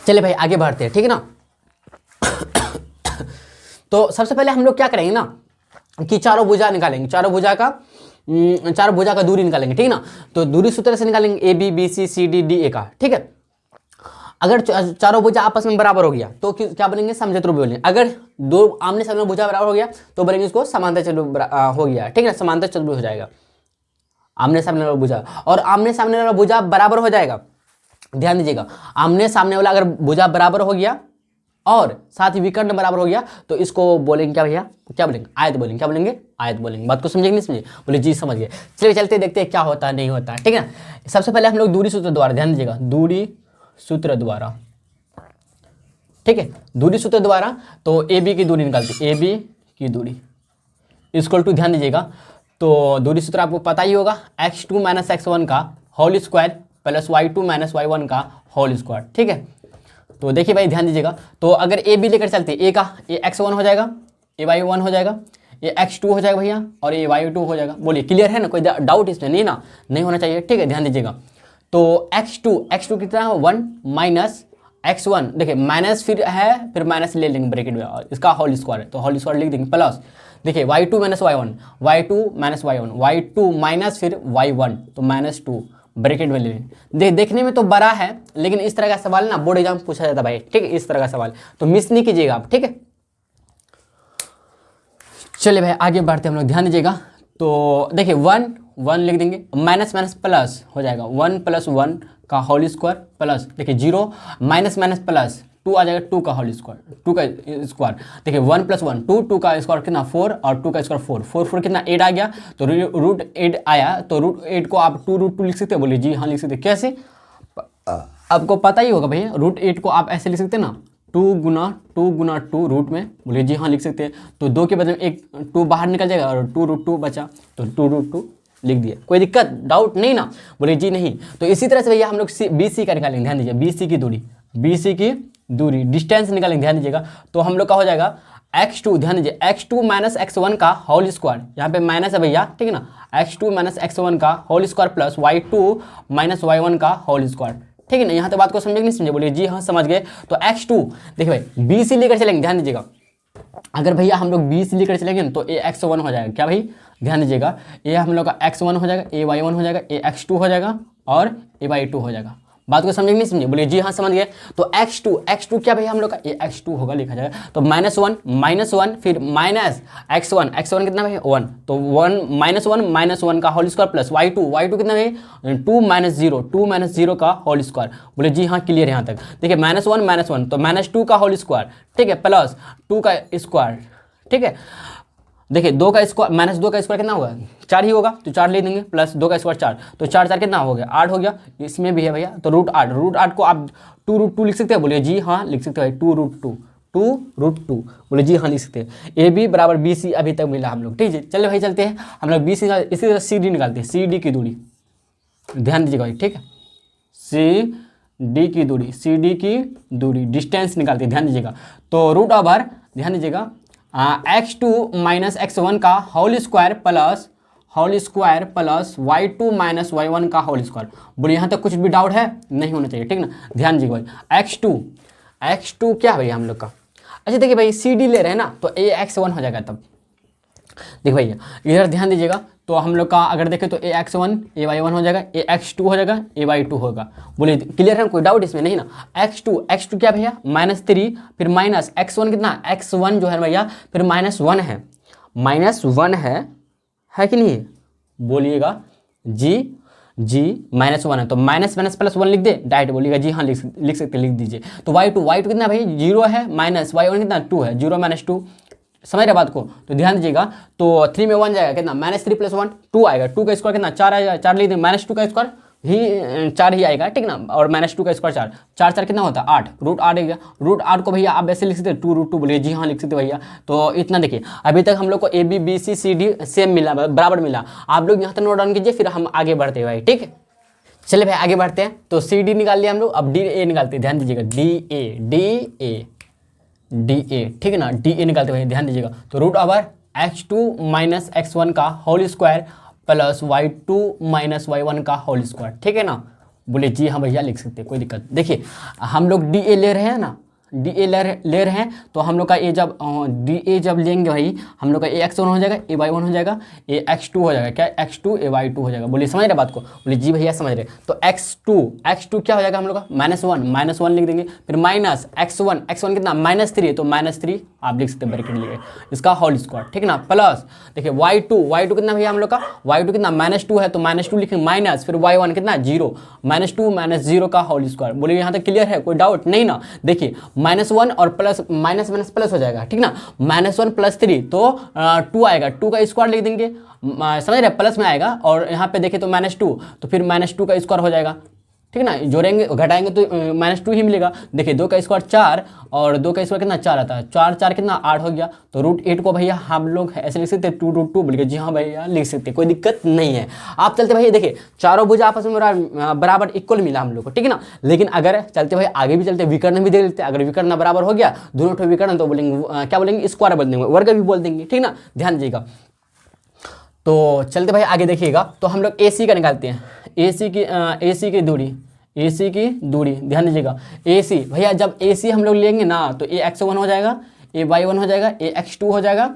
चलिए भाई आगे बढ़ते हैं, ठीक है ना। तो सबसे पहले हम लोग क्या करेंगे ना कि चारों भुजा निकालेंगे, चारों भुजा का दूरी निकालेंगे, ठीक है ना। तो दूरी सूत्र से निकालेंगे A B, B C, C D, D A का, ठीक है। अगर चारों भुजा आपस में बराबर हो गया तो क्या बनेंगे, समचतुर्भुज बनेंगे। अगर दो आमने सामने भुजा बराबर हो गया तो बनेंगे इसको समांतर चतुर्भुज हो गया, ठीक है ना, समांतर चतुर्भुज हो जाएगा। आमने सामने वाला भुजा और आमने सामने वाला भुजा बराबर हो जाएगा, ध्यान दीजिएगा, आमने सामने वाला अगर भुजा बराबर हो गया और साथ ही विकर्ण बराबर हो गया तो इसको बोलेंगे क्या भैया, क्या बोलेंगे, आयत बोलेंगे, क्या बोलेंगे, आयत बोलेंगे। बात को समझेंगे नहीं समझे, बोले जी समझ गए। चलिए चलते देखते हैं क्या होता है नहीं होता है, ठीक है ना। सबसे पहले हम लोग दूरी सूत्र द्वारा, ध्यान दीजिएगा, दूरी सूत्र द्वारा, ठीक है, दूरी सूत्र द्वारा तो ए बी की दूरी निकालते, ए बी की दूरी इक्वल टू, ध्यान दीजिएगा, तो दूरी सूत्र आपको पता ही होगा, x2 - x1 का whole square plus y2 - y1 का होल स्क्वायर, ठीक है। तो देखिए भाई ध्यान दीजिएगा, तो अगर ए बी लेकर चलते, ए का ए x1 हो जाएगा, ए y1 हो जाएगा, ये x2 हो जाएगा भैया और ये y2 हो जाएगा। बोलिए क्लियर है ना, कोई डाउट इसमें नहीं ना, नहीं होना चाहिए, ठीक है, ध्यान दीजिएगा। तो x2 कितना है 1 माइनस x1, देखिए माइनस फिर है, फिर माइनस ले लेंगे ब्रैकेट में और इसका होल स्क्वायर है तो होल स्क्वायर लिख देंगे, प्लस देखिए y2 - y1, y2 - y1, y2 minus फिर y1 तो -2 ब्रैकेट में ले लेंगे। देखने में तो बड़ा है लेकिन इस तरह का सवाल ना बोर्ड एग्जाम पूछा जाता है भाई, ठीक है, इस तरह का सवाल तो मिस नहीं कीजिएगा आप, ठीक है। चलिए भाई आगे बढ़ते हम लोग, ध्यान दीजिएगा, तो देखिए 1 लिख देंगे, माइनस माइनस प्लस हो जाएगा, 1 + 1 का होल स्क्वायर प्लस देखिए 0 माइनस माइनस प्लस 2 आ जाएगा, 2 का होल स्क्वायर, 2 का स्क्वायर, देखिए 1 + 1 2 का स्क्वायर कितना 4 और 2 का स्क्वायर 4 कितना 8 आ गया, तो √8 आया, तो √8 को आप 2√2 लिख सकते हैं। बोलिए जी हाँ लिख सकते हैं, कैसे आपको पता ही होगा भैया, √8 को आप ऐसे लिख सकते हैं ना, 2 गुना 2 रूट में, बोलिए जी हाँ लिख सकते हैं। तो 2 के बदले में एक 2 बाहर निकल जाएगा और 2√2 बचा तो 2√2 लिख दिया, कोई दिक्कत डाउट नहीं ना, बोलिए जी नहीं। तो इसी तरह से भैया हम लोग बी सी का निकालेंगे, ध्यान दीजिए, बी सी की दूरी डिस्टेंस निकालेंगे, ध्यान दीजिएगा, तो हम लोग का हो जाएगा x2, ध्यान दीजिए, x2 - x1 का होल स्क्वायर, यहाँ पे माइनस है भैया, ठीक है ना, x2 - x1 का whole square plus y2 - y1 का होल स्क्वायर, ठीक है ना। यहाँ तक बात को समझे नहीं समझे, बोलिए जी हाँ समझ गए। तो x2 देखिए भाई बी सी लेकर चलेंगे, ध्यान दीजिएगा, अगर भैया हम लोग बी सी लेकर चलेंगे ना तो ए x1 हो जाएगा, क्या भाई ध्यान दीजिएगा, ए हम लोग का x1 हो जाएगा, ए y1 हो जाएगा, ए x2 हो जाएगा और ए y2 हो जाएगा। बात को समझे नहीं समझे, बोलिए जी हाँ समझ गए। तो x2 क्या भैया हम लोग का ए x2 होगा, लिखा जाएगा, तो -1 फिर माइनस x1 कितना भाई 1, तो 1 - 1 का होल स्क्वायर प्लस y2 कितना भाई 2 - 0 का होल स्क्वायर। बोले जी हाँ क्लियर यहाँ तक। देखिए -1 तो -2 का होल स्क्वायर, ठीक है, प्लस 2 का स्क्वायर, ठीक है। देखिए 2 का स्क्वायर -2 का स्क्वायर कितना होगा 4 ही होगा, तो 4 ले देंगे, प्लस 2 का स्क्वायर 4, तो 4 कितना हो गया 8 हो गया, इसमें भी है भैया, तो √8 को आप 2√2 लिख सकते हैं, बोलिए जी हाँ लिख सकते हैं 2√2 2√2। बोले जी हाँ लिख सकते हैं। ए बी बराबर बी सी अभी तक मिला हम लोग, ठीक है। चलो भाई चलते हैं हम लोग बी सी, इसी तरह सी डी निकालते हैं। सी डी की दूरी ध्यान दीजिएगा भाई, ठीक है। सी डी की दूरी, सी डी की दूरी डिस्टेंस निकालते हैं, ध्यान दीजिएगा। तो रूट ओवर ध्यान दीजिएगा x2 माइनस x1 का whole square plus y2 minus y1 का होल स्क्वायर। बोले यहाँ तक कुछ भी डाउट है? नहीं होना चाहिए, ठीक ना। ध्यान दीजिएगा भाई, x2 क्या है भाई हम लोग का? अच्छा देखिए भाई सी डी ले रहे हैं ना, तो ए x1 हो जाएगा। तब देखिए भैया इधर ध्यान दीजिएगा, तो हम लोग का अगर देखें तो ए x1 ए y1 हो जाएगा, ए x2 हो जाएगा, ए y2 होगा। बोले क्लियर है, कोई डाउट इसमें नहीं ना। x2 क्या भैया -3, फिर माइनस x1 कितना, x1 जो है भैया फिर -1 है, -1 है कि नहीं? बोलिएगा जी -1 है, तो माइनस +1 लिख दे डायरेक्ट। बोलिएगा जी हाँ लिख सकते, लिख दीजिए। तो y2 कितना भाई 0 है, माइनस y1 कितना 2 है, 0 - 2। समझ रहे बात को? तो ध्यान दीजिएगा, तो 3 में 1 जाएगा कितना, -3 + 1 2 आएगा। 2 का स्क्वायर कितना 4 आएगा, 4 लिख देंगे, -2 का स्क्वायर ही 4 ही आएगा, ठीक ना। और -2 का स्क्वायर 4, 4 कितना होता है 8, √8 आएगा। √8 को भैया आप ऐसे लिख सकते हैं 2√2। बोलिए जी हाँ लिख सकते भैया। तो इतना देखिए, अभी तक हम लोग को A B B C C D same मिला, बराबर मिला। आप लोग यहाँ तक नोट डाउन कीजिए, फिर हम आगे बढ़ते हैं भाई, ठीक है। चलिए भाई आगे बढ़ते हैं। तो सी डी निकाल लिया हम लोग, अब डी ए निकालते हैं। ध्यान दीजिएगा डी ए, ठीक है ना। डी ए निकालते हुए ध्यान दीजिएगा, तो root over x2 minus x1 का whole square plus y2 minus y1 का होल स्क्वायर, ठीक है ना। बोले जी हाँ भैया लिख सकते हैं, कोई दिक्कत। देखिए हम लोग डी ए ले रहे हैं ना, डी ए ले रहे हैं, तो हम लोग का ए जब डी ए जब लेंगे भाई, हम लोग का ए x1 हो जाएगा, ए y1 हो जाएगा, ए x2 हो जाएगा, क्या x2 ए y2 हो जाएगा। बोलिए समझ रहे बात को? बोले जी भैया समझ रहे। तो x2 क्या हो जाएगा हम लोग का, -1 लिख देंगे, फिर माइनस x1 कितना -3 है, तो -3 आप लिख सकते हैं ब्रैकेट लिए, इसका होल स्क्वायर, ठीक ना। प्लस देखिए y2 कितना भैया हम लोग का, y2 कितना -2 है, तो -2 लिखेंगे, माइनस फिर y1 कितना 0, -2 - 0 का होल स्क्वायर। बोलिए यहाँ तक क्लियर है, कोई डाउट नहीं ना। देखिए -1 और प्लस माइनस प्लस हो जाएगा, ठीक ना। -1 + 3 तो 2 आएगा, 2 का स्क्वायर लिख देंगे, समझ रहे, प्लस में आएगा। और यहाँ पे देखें तो -2, तो फिर -2 का स्क्वायर हो जाएगा, ठीक ना। जोड़ेंगे घटाएंगे तो -2 ही मिलेगा। देखिए 2 का स्क्वायर 4 और 2 का स्क्वायर कितना 4 आता है, 4 कितना 8 हो गया। तो √8 को भैया हम लोग ऐसे लिख सकते हैं 2√2। बोलिए जी हाँ भैया लिख सकते हैं, कोई दिक्कत नहीं है। आप चलते भैया, देखिए चारों भुजा आपस में बराबर इक्वल मिला हम लोग को, ठीक है ना। लेकिन अगर चलते भाई आगे भी चलते, विकर्ण भी दे लेते, अगर विकर्ण बराबर हो गया दोनों ठो विकर्ण, तो बोलेंगे क्या बोलेंगे, स्क्वायर बोल देंगे, वर्ग भी बोल देंगे, ठीक ना। ध्यान दीजिएगा। तो चलते भाई आगे देखिएगा, तो हम लोग AC का निकालते हैं। AC की दूरी ध्यान दीजिएगा। AC भैया जब AC हम लोग लेंगे ना, तो ए x1 हो जाएगा, ए y1 हो जाएगा, ए x2 हो जाएगा,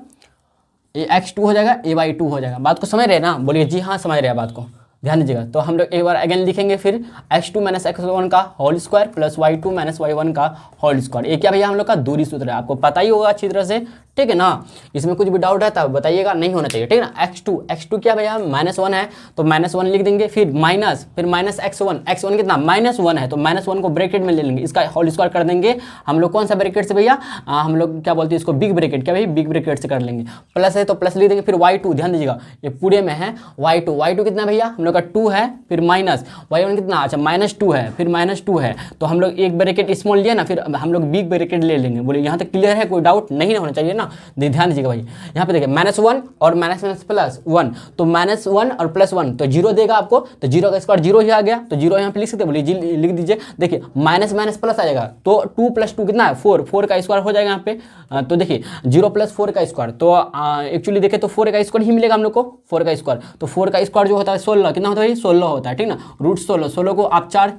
ए y2 हो जाएगा। बात को समझ रहे हैं ना? बोलिए जी हाँ समझ रहे हैं बात को, ध्यान दीजिएगा। तो हम लोग एक बार अगेन लिखेंगे, फिर x2 - x1 का whole square plus y2 - y1 का होल स्क्वायर। ये क्या भैया हम लोग का दूरी सूत्र है, आपको पता ही होगा अच्छी तरह से, ठीक है ना। इसमें कुछ भी डाउट है तब बताइएगा, नहीं होना चाहिए, ठीक है ना। x2 क्या भैया -1 है, तो -1 लिख देंगे, फिर माइनस x1 कितना -1 है, तो -1 को ब्रैकेट में ले लेंगे, इसका होल स्क्वायर कर देंगे हम लोग। कौन सा ब्रैकेट से भैया, हम लोग क्या बोलते हैं इसको, बिग ब्रैकेट, क्या भाई बिग ब्रैकेट से कर लेंगे। प्लस है तो प्लस लिख देंगे, फिर y2 ध्यान दीजिएगा, ये पूरे में है y2 कितना भैया हम लोग का 2 है, फिर माइनस y1 कितना, अच्छा -2 है, फिर -2 है, तो हम लोग एक ब्रैकेट स्मॉल लिया ना, फिर हम लोग बिग ब्रैकेट ले लेंगे। बोले यहाँ तक क्लियर है, कोई डाउट नहीं होना चाहिए ना। ध्यान दीजिएगा भाई, यहाँ पे देखिए -1 और -1, तो -1 और +1 तो 0 देगा आपको, तो 0 का स्क्वायर 0 ही आ गया, तो 0 यहाँ पे लिख सकते हैं। बोलिए जी लिख दीजिए। देखिए माइनस प्लस आ जाएगा, तो 2 + 2 कितना है 4 का स्क्वायर हो जाएगा यहाँ पे। तो देखिए 0 + 4 का स्क्वायर, तो एक्चुअली देखें तो 4 का स्क्वायर ही मिलेगा हम लोग को, 4 का स्क्वायर। तो 4 का स्क्वायर जो होता है 16, कितना होता है 16 होता है, ठीक ना। √16 को आप 4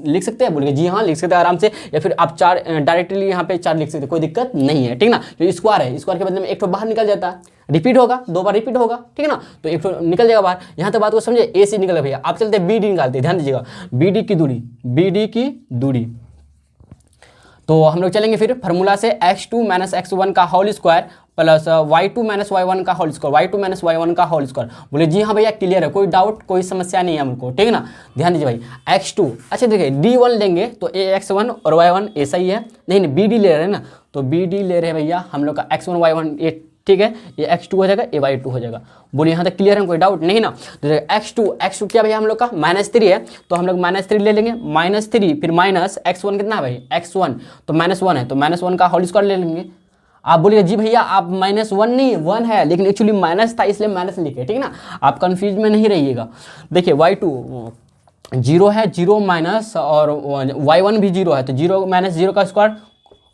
लिख सकते हैं, बोलिए जी हाँ लिख सकते हैं आराम से, या फिर आप 4 डायरेक्टली यहाँ पे 4 लिख सकते हैं, कोई दिक्कत नहीं है, ठीक ना। जो स्क्वायर है, स्क्वायर के बदले में एक तो बाहर निकल जाता है, रिपीट होगा 2 बार रिपीट होगा, ठीक है ना, तो एक तो निकल जाएगा बाहर। यहाँ तक बात को समझे, AC निकल भैया। आप चलते हैं BD निकालते हैं, ध्यान दीजिएगा, BD की दूरी। तो हम लोग चलेंगे फिर फार्मूला से, x2 - x1 का whole square plus y2 - y1 का होल स्क्वायर, बोले जी हाँ भैया क्लियर है, कोई डाउट कोई समस्या नहीं है हमको, ठीक है ना। ध्यान दीजिए भाई x2, अच्छा देखिए D1 लेंगे तो ax1 और y1 ऐसा ही है, नहीं BD ले रहे हैं ना, तो BD ले रहे हैं भैया हम लोग का x1 y1 ये ठीक है, ये x2 हो जाएगा, ये y2 हो जाएगा। बोलिए यहाँ तक क्लियर है, कोई डाउट नहीं ना। तो x2 क्या भैया हम लोग का -3 है, तो हम लोग -3 ले लेंगे, -3 फिर माइनस x1 कितना है भाई, x1 तो -1 है, तो -1 का होल स्क्वायर ले लेंगे। आप बोलिए जी भैया आप -1 नहीं 1 है, लेकिन एक्चुअली माइनस था इसलिए माइनस लिखे, ठीक है ना, आप कंफ्यूज में नहीं रहिएगा। देखिए y2 0 है, 0 माइनस और y1 भी 0 है, तो 0 माइनस 0 का स्क्वायर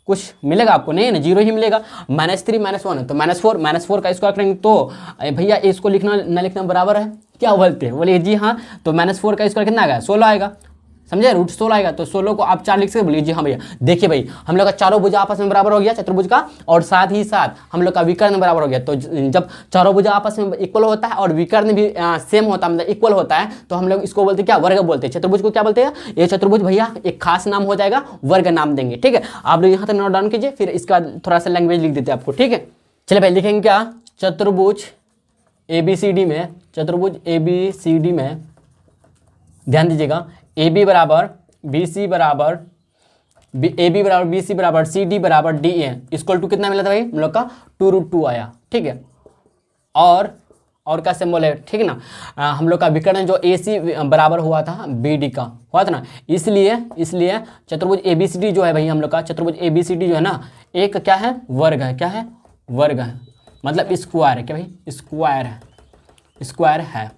कुछ मिलेगा आपको, नहीं है ना, 0 ही मिलेगा। -3 -1 है तो -4 का स्क्वायर करेंगे तो भैया इसको लिखना न लिखना बराबर है, क्या बोलते हैं, बोलिए जी हाँ। तो -4 का स्क्वायर कितना आएगा, 16 आएगा, समझे, √16 आएगा। तो 16 को आप 4 लिख सकते, बोलिए जी हाँ भैया। देखिए भाई हम लोग का चारों भुजा आपस में बराबर हो गया चतुर्भुज का, और साथ ही साथ हम लोग का विकर्ण बराबर हो गया। तो जब चारों भुजा आपस में इक्वल होता है और विकर्ण भी सेम होता है, मतलब इक्वल होता है, तो हम लोग इसको बोलते हैं क्या, वर्ग बोलते हैं। चतुर्भुज को क्या बोलते हैं, ये चतुर्भुज भैया एक खास नाम हो जाएगा, वर्ग नाम देंगे, ठीक है। आप लोग यहाँ तक नोट डाउन कीजिए, फिर इसका थोड़ा सा लैंग्वेज लिख देते हैं आपको, ठीक है। चलिए भाई लिखेंगे क्या, चतुर्भुज ABCD में, चतुर्भुज ABCD में ध्यान दीजिएगा, AB बराबर BC बराबर BC बराबर CD बराबर DA इक्वल टू कितना मिला था भाई हम लोग का, 2√2 आया, ठीक है। और क्या सिंबल है, ठीक है ना, हम लोग का विकर्ण जो AC बराबर हुआ था BD का हुआ था ना, इसलिए चतुर्भुज ABCD जो है भाई हम लोग का चतुर्भुज ABCD जो है ना, एक क्या है, वर्ग है, क्या है, वर्ग है, मतलब स्क्वायर है, क्या भाई, स्क्वायर है,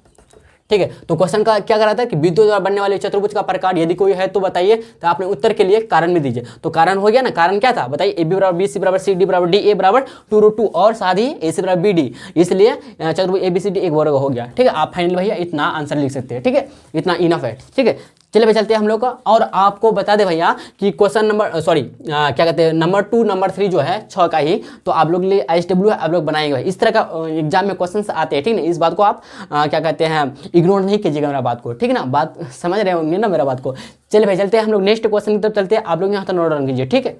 ठीक है। तो क्वेश्चन का क्या करा था कि बिंदु द्वारा बनने वाले चतुर्भुज का प्रकार यदि कोई है तो बताइए, तो आपने उत्तर के लिए कारण भी दीजिए। तो कारण हो गया ना, कारण क्या था बताइए, AB बराबर BC बराबर CD बराबर DA बराबर 2√2 और साथ ही AC बराबर BD, इसलिए चतुर्भुज ABCD एक वर्ग हो गया, ठीक है। आप फाइनल भैया इतना आंसर लिख सकते हैं, ठीक है, इतना इनफ है, ठीक है। चलिए भाई चलते हैं हम लोग का, और आपको बता दे भैया कि क्वेश्चन नंबर क्या कहते हैं, नंबर 2 नंबर 3 जो है 6 का ही, तो आप लोग लिए ISW है, आप लोग बनाएंगे भाई, इस तरह का एग्जाम में क्वेश्चन आते हैं, ठीक है। इस बात को आप क्या कहते हैं, इग्नोर नहीं कीजिएगा मेरा बात को, ठीक है ना, बात समझ रहे होंगे ना मेरा बात को। चलिए भाई चलते हैं हम लोग नेक्स्ट क्वेश्चन की तरफ चलते हैं, आप लोग यहाँ तक नोट डाउन कीजिए, ठीक है।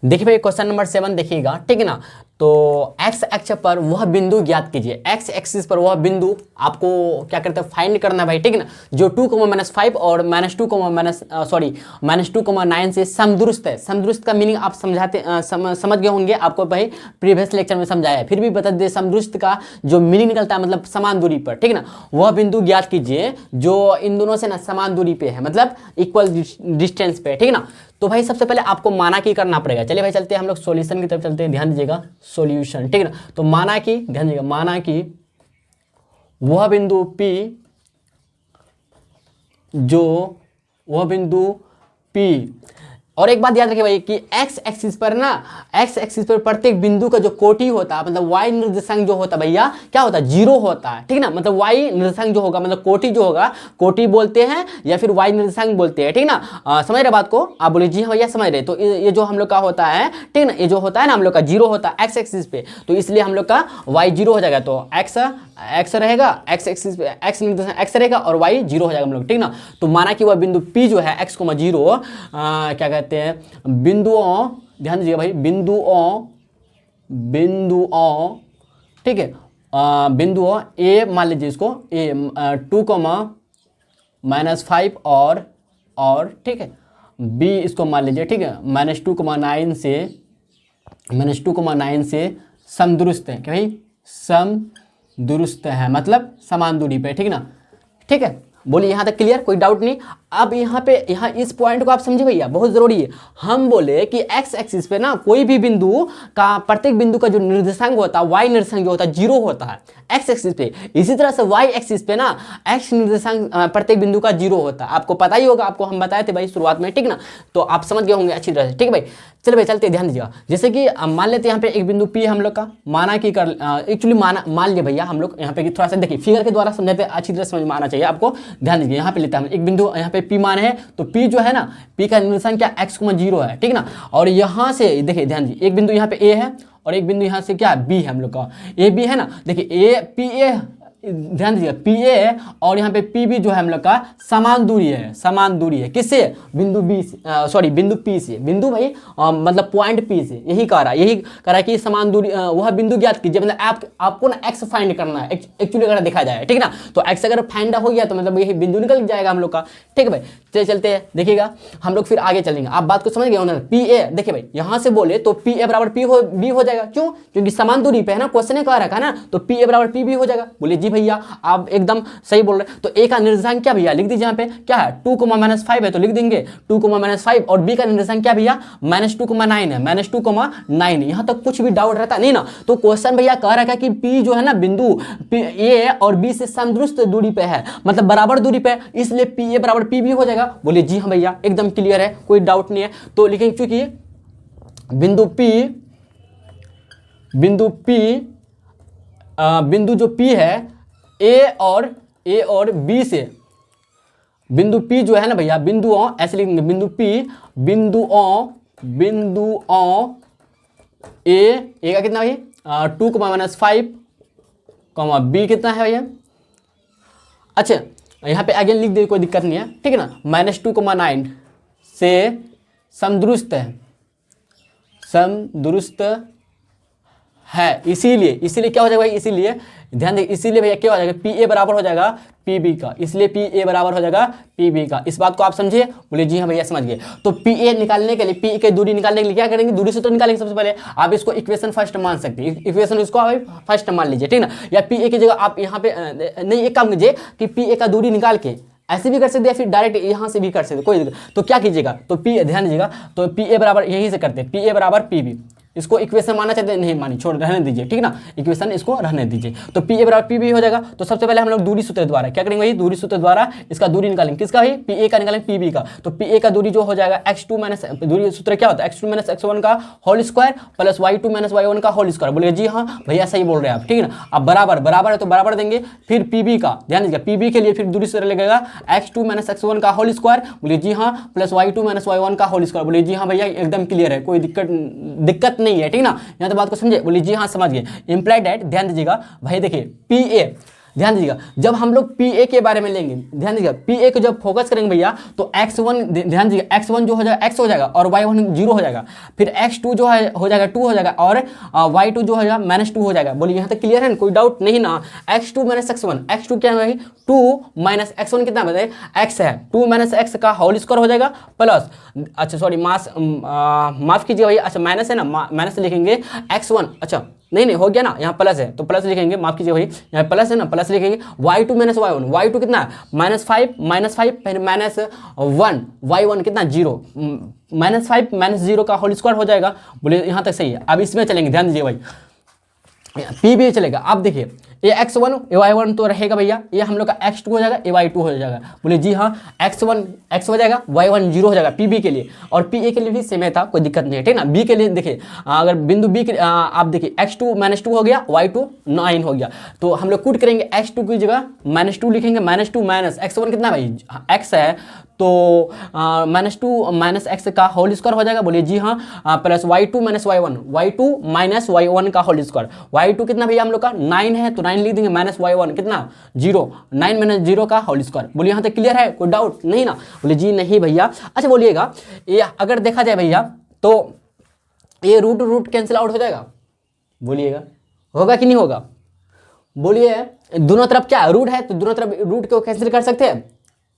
देखिए भाई क्वेश्चन नंबर 7 देखिएगा, ठीक है ना। तो x अक्ष पर वह बिंदु ज्ञात कीजिए, x एक्सिस पर वह बिंदु आपको क्या करते हैं, फाइंड करना है भाई, ठीक है ना, जो 2,-5 और -2,9 से समदुरुस्त है। समदुरुस्त का मीनिंग आप समझ गए होंगे, आपको भाई प्रीवियस लेक्चर में समझाया है, फिर भी बता दे, समदुरुस्त का जो मीनिंग निकलता है मतलब समान दूरी पर, ठीक है ना। वह बिंदु ज्ञात कीजिए जो इन दोनों से ना समान दूरी पे है, मतलब इक्वल डिस्टेंस पे, ठीक है ना। तो भाई सबसे पहले आपको माना की करना पड़ेगा। चलिए भाई चलते हैं हम लोग सॉल्यूशन की तरफ चलते हैं, ध्यान दीजिएगा, सॉल्यूशन, ठीक है ना। तो माना की, ध्यान दीजिएगा, माना की वह बिंदु P, जो वह बिंदु P, और एक बात याद रखिए भाई कि x एक्सिस पर ना, x एक्सिस पर प्रत्येक बिंदु का जो कोटि होता है, मतलब y निर्देशांक जो होता है भैया क्या होता है, 0 होता है, ठीक है ना। मतलब y निर्देशांक जो होगा, मतलब कोटि जो होगा, कोटि बोलते हैं या फिर y निर्देशांक बोलते हैं, ठीक ना। समझ रहे बात को, आप बोलिए जी हाँ भैया समझ रहे। तो ये जो हम लोग का होता है, ठीक ना, ये जो होता है ना हम लोग का 0 होता है x एक्सिस पे, तो इसलिए हम लोग का y 0 हो जाएगा। तो x रहेगा, x एक्सिस पे x निर्देशांक x रहेगा और y 0 हो जाएगा हम लोग, ठीक ना। तो माना कि वह बिंदु P जो है x, 0 क्या कहते हैं, बिंदुओं, ध्यान दीजिए भाई, बिंदुओं, ठीक है, बिंदुओं A मान लीजिए इसको A 2,-5 और ठीक है, B इसको मान लीजिए, ठीक है, -2,9 से समदुरुस्त है, क्या भाई, समदुरुस्त है, मतलब समान दूरी पे, ठीक ना, ठीक है। बोलिए यहाँ तक क्लियर, कोई डाउट नहीं। अब यहाँ इस पॉइंट को आप समझे भैया, बहुत जरूरी है। हम बोले कि x एक्सिस पे ना कोई भी बिंदु का, प्रत्येक बिंदु का जो निर्देशांक होता है, y निर्देशांक जो होता है 0 होता है x एक्सिस पे। इसी तरह से y एक्सिस पे ना x निर्देशांक प्रत्येक बिंदु का 0 होता है, आपको पता ही होगा, आपको हम बताए थे भाई शुरुआत में, ठीक ना। तो आप समझ गए होंगे अच्छी तरह से, ठीक है भाई। चलिए भाई चलते ध्यान दीजिएगा, जैसे कि मान लेते हैं यहाँ पे एक बिंदु P हम लोग का, माना कि एक्चुअली मान लिया भैया हम लोग यहाँ पे थोड़ा सा देखिए फिगर के द्वारा समझाते, अच्छी तरह समझ में आना चाहिए आपको। ध्यान दीजिए, यहाँ पे लेते हैं एक बिंदु, यहाँ पे P मान है, तो P जो है ना, P का निर्देशांक क्या x, 0 है, ठीक ना। और यहाँ से देखिए ध्यान दीजिए, एक बिंदु यहाँ पे A है और एक बिंदु यहाँ से क्या B है हम लोग का, AB है ना। देखिए ध्यान दीजिए पी ए और यहाँ पे पी बी जो है हम लोग का समान दूरी है, समान दूरी है किससे, बिंदु बी से, सॉरी बिंदु पी से, बिंदु भाई मतलब पॉइंट पी से, यही कह रहा है कि समान दूरी वह बिंदु ज्ञात कीजिए। मतलब आपको ना एक्स फाइंड करना है एक्चुअली अगर देखा जाए, ठीक है ना। तो एक्स अगर फाइंड हो गया तो मतलब यही बिंदु निकल जाएगा हम लोग का, ठीक है भाई। चलिए चलते हैं, देखिएगा हम लोग फिर आगे चलेंगे। आप बात को समझ गए ना। पी ए देखिए भाई यहाँ से बोले तो पी ए बराबर बी हो जाएगा, क्यों, क्योंकि समान दूरी पे है ना, क्वेश्चन कह रखा है ना, तो पी ए बराबर पी बी हो जाएगा। बोले जी भैया आप एकदम सही बोल रहे हैं। तो ए का निर्देशांक क्या भैया लिख दीजिए, यहाँ पे क्या है 2,-5 है तो लिख देंगे 2,-5, और बी का निर्देशांक क्या भैया -2,9 है, -2,9। यहाँ तक कुछ भी डाउट रहता नहीं ना। तो क्वेश्चन भैया कह रहा है कि पी जो है ना बिंदु ए और बी से समदूरस्थ दूरी पे है, मतलब बराबर दूरी पे, इसलिए पी ए बराबर पी बी हो जाएगा। बोले जी हाँ भैया एकदम क्लियर है, कोई डाउट नहीं है। तो लिखेंगे चूंकि बिंदु जो P है ए और बी से, बिंदु P जो है ना भैया बिंदुओं ऐसे लिखेंगे, बिंदु P बिंदुओं ए का कितना भैया 2,-5, बी कितना है भैया, अच्छा यहाँ पे अगेन लिख दे कोई दिक्कत नहीं है, ठीक है ना। -2,9 से समदूरस्थ है, इसीलिए क्या हो जाएगा भाई, इसीलिए ध्यान देखिए, इसीलिए भैया क्या हो जाएगा पी ए बराबर हो जाएगा पी बी का, इसलिए पी ए बराबर हो जाएगा पी बी का। इस बात को आप समझिए, बोले जी हाँ भैया समझ गए। तो पी ए निकालने के लिए, पी की दूरी निकालने के लिए क्या करेंगे, दूरी सूत्र निकालेंगे। सबसे पहले आप इसको इक्वेशन फर्स्ट मान सकते हैं, इक्वेशन इसको आप फर्स्ट मान लीजिए, ठीक ना। या पी ए की जगह आप यहाँ पे नहीं, एक काम कीजिए कि पी ए का दूरी निकाल के ऐसे भी कर सकते हैं, फिर डायरेक्ट यहाँ से भी कर सकते, कोई तो क्या कीजिएगा, तो पी ध्यान दीजिएगा, तो पी ए बराबर यहीं से करते हैं, पी ए बराबर पी बी। इसको इक्वेशन मानना चाहते हैं, नहीं मानी, छोड़ रहने दीजिए, ठीक ना, इक्वेशन इसको रहने दीजिए। तो पी ए बराबर पी बी हो जाएगा। तो सबसे पहले हम लोग दूरी सूत्र द्वारा क्या करेंगे भाई, दूरी सूत्र द्वारा इसका दूरी निकालेंगे, किसका भाई, पी ए का निकालेंगे पी बी का। तो पी ए का दूरी जो हो जाएगा x2 माइनस, दूरी सूत्र क्या होता है x2 - x1 का whole square plus y2 - y1 का होल स्क्वायर। बोलिए जी हाँ भैया सही बोल रहे हैं आप, ठीक है ना। अब बराबर है तो बराबर देंगे, फिर पी बी का ध्यान दीजिएगा, पी बी के लिए फिर दूरी सूत्र लगेगा x2 - x1 का होल स्क्वायर, बोलिए जी हाँ, प्लस y2 - y1 का होल स्क्वायर। बोलिए जी हाँ भैया एकदम क्लियर है, कोई दिक्कत नहीं है, ठीक ना। यहाँ तो बात को समझे, बोलिए जी हाँ समझ गए। इम्प्लाइड दैट, ध्यान दीजिएगा भाई, देखिए पी ए, ध्यान दीजिएगा जब हम लोग पी ए के बारे में लेंगे, ध्यान दीजिएगा पी ए को जब फोकस करेंगे भैया तो x1 ध्यान दीजिएगा, x1 जो हो जाएगा x हो जाएगा और y1 0 हो जाएगा, फिर x2 जो है हो जाएगा 2 हो जाएगा और y2 जो हो जाएगा -2 हो जाएगा। बोलिए यहाँ तक क्लियर है, कोई डाउट नहीं ना। x2 - x1, x2 क्या है 2 - x1 कितना बताइए, x है, 2 - x का होल स्क्वायर हो जाएगा प्लस, अच्छा सॉरी माफ कीजिए भैया, अच्छा माइनस है ना, माइनस लिखेंगे x1, अच्छा नहीं हो गया ना, यहाँ प्लस है तो प्लस लिखेंगे, माफ कीजिए भाई यहाँ प्लस है ना, प्लस लिखेंगे y2 - y1, y2 कितना है -5 फिर -1, y1 कितना 0, -5 - 0 का होल स्क्वायर हो जाएगा। बोले यहाँ तक सही है। अब इसमें चलेंगे, ध्यान दीजिए भाई पी भी चलेगा। अब देखिए ये x1 ए y1 तो रहेगा भैया, ये हम लोग का x2 हो जाएगा, ए y2 हो जाएगा। बोले जी हाँ x1 x हो जाएगा, y1 0 हो जाएगा पी के लिए, और पी ए के लिए भी सेम था, कोई दिक्कत नहीं है, ठीक ना। बी के लिए देखिए अगर बिंदु बी के आप देखिए x2 - 2 हो गया, y2 9 हो गया, तो हम लोग कूट करेंगे, x2 की जगह -2 लिखेंगे, -2 माइनस x1 कितना भाई x है तो -2 - x का होल स्क्वायर हो जाएगा। बोलिए जी हाँ, plus y2 - y1, y2 - y1 का होल स्क्वायर, y2 कितना भैया हम लोग का 9 है तो 9 लिख देंगे, -y1 कितना 0, 9 - 0 का होल स्क्वायर। बोलिए यहाँ तक क्लियर है, कोई डाउट नहीं ना। बोलिए जी नहीं भैया। अच्छा बोलिएगा ये अगर देखा जाए भैया तो ये रूट कैंसिल आउट हो जाएगा, बोलिएगा होगा कि नहीं होगा। बोलिए दोनों तरफ क्या रूट है तो दोनों तरफ रूट को कैंसिल कर सकते हैं,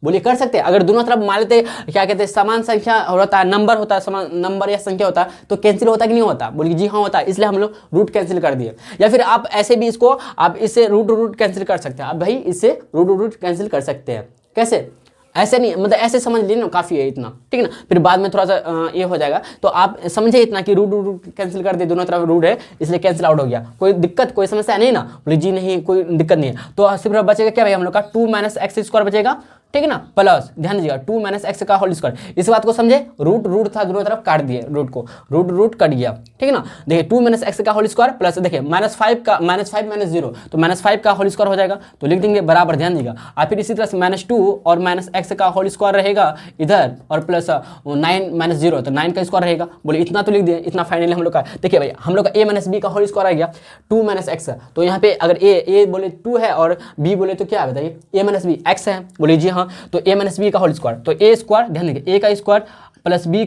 बोलिए कर सकते हैं। अगर दोनों तरफ मान लेते क्या कहते हैं समान संख्या होता है, नंबर होता है, समान नंबर या संख्या होता है तो कैंसिल होता कि नहीं होता, बोलिए जी हाँ होता है, इसलिए हम लोग रूट कैंसिल कर दिए। या फिर आप ऐसे भी इसको आप इससे रूट कैंसिल कर सकते हैं, आप भाई इससे रूट कैंसिल कर सकते हैं। कैसे, ऐसे नहीं, मतलब ऐसे समझ लीजिए ना, काफ़ी है इतना, ठीक है ना। फिर बाद में थोड़ा सा ये हो जाएगा, तो आप समझे इतना कि रूट कैंसिल कर दिए, दोनों तरफ रूट है इसलिए कैंसिल आउट हो गया। कोई दिक्कत कोई समस्या नहीं ना, बोले जी नहीं कोई दिक्कत नहीं है। तो सिर्फ बचेगा क्या भाई हम लोग का 2 - x² बचेगा, ठीक है ना, प्लस ध्यान दीजिएगा 2 माइनस एक्स का होल स्क्वायर। इस बात को समझे, रूट था दोनों तरफ काट दिए, रूट कट गया, ठीक है ना। देखिए 2 माइनस एक्स का होल स्क्वायर प्लस देखिए माइनस 5 माइनस 0, तो माइनस 5 का होल स्क्वायर हो जाएगा, तो लिख देंगे बराबर, ध्यान दीजिएगा। और फिर इसी तरह से माइनस 2 और माइनस एक्स का होल स्क्वायर रहेगा इधर, और प्लस 9 माइनस 0, तो 9 का स्क्वायर रहेगा। बोले इतना तो लिख दिए, इतना फाइनली हम लोग का। देखिए भाई हम लोग का a माइनस बी का होल स्क्वायर आ गया 2 माइनस एक्स, तो यहाँ पे अगर a बोले 2 है और b बोले तो क्या है बताइए, a माइनस बी एक्स है, बोले जी हाँ, तो a माइनस बी का होल स्क्वायर, तो a स्क्वायर, ध्यान देखिए a का स्क्वायर प्लस b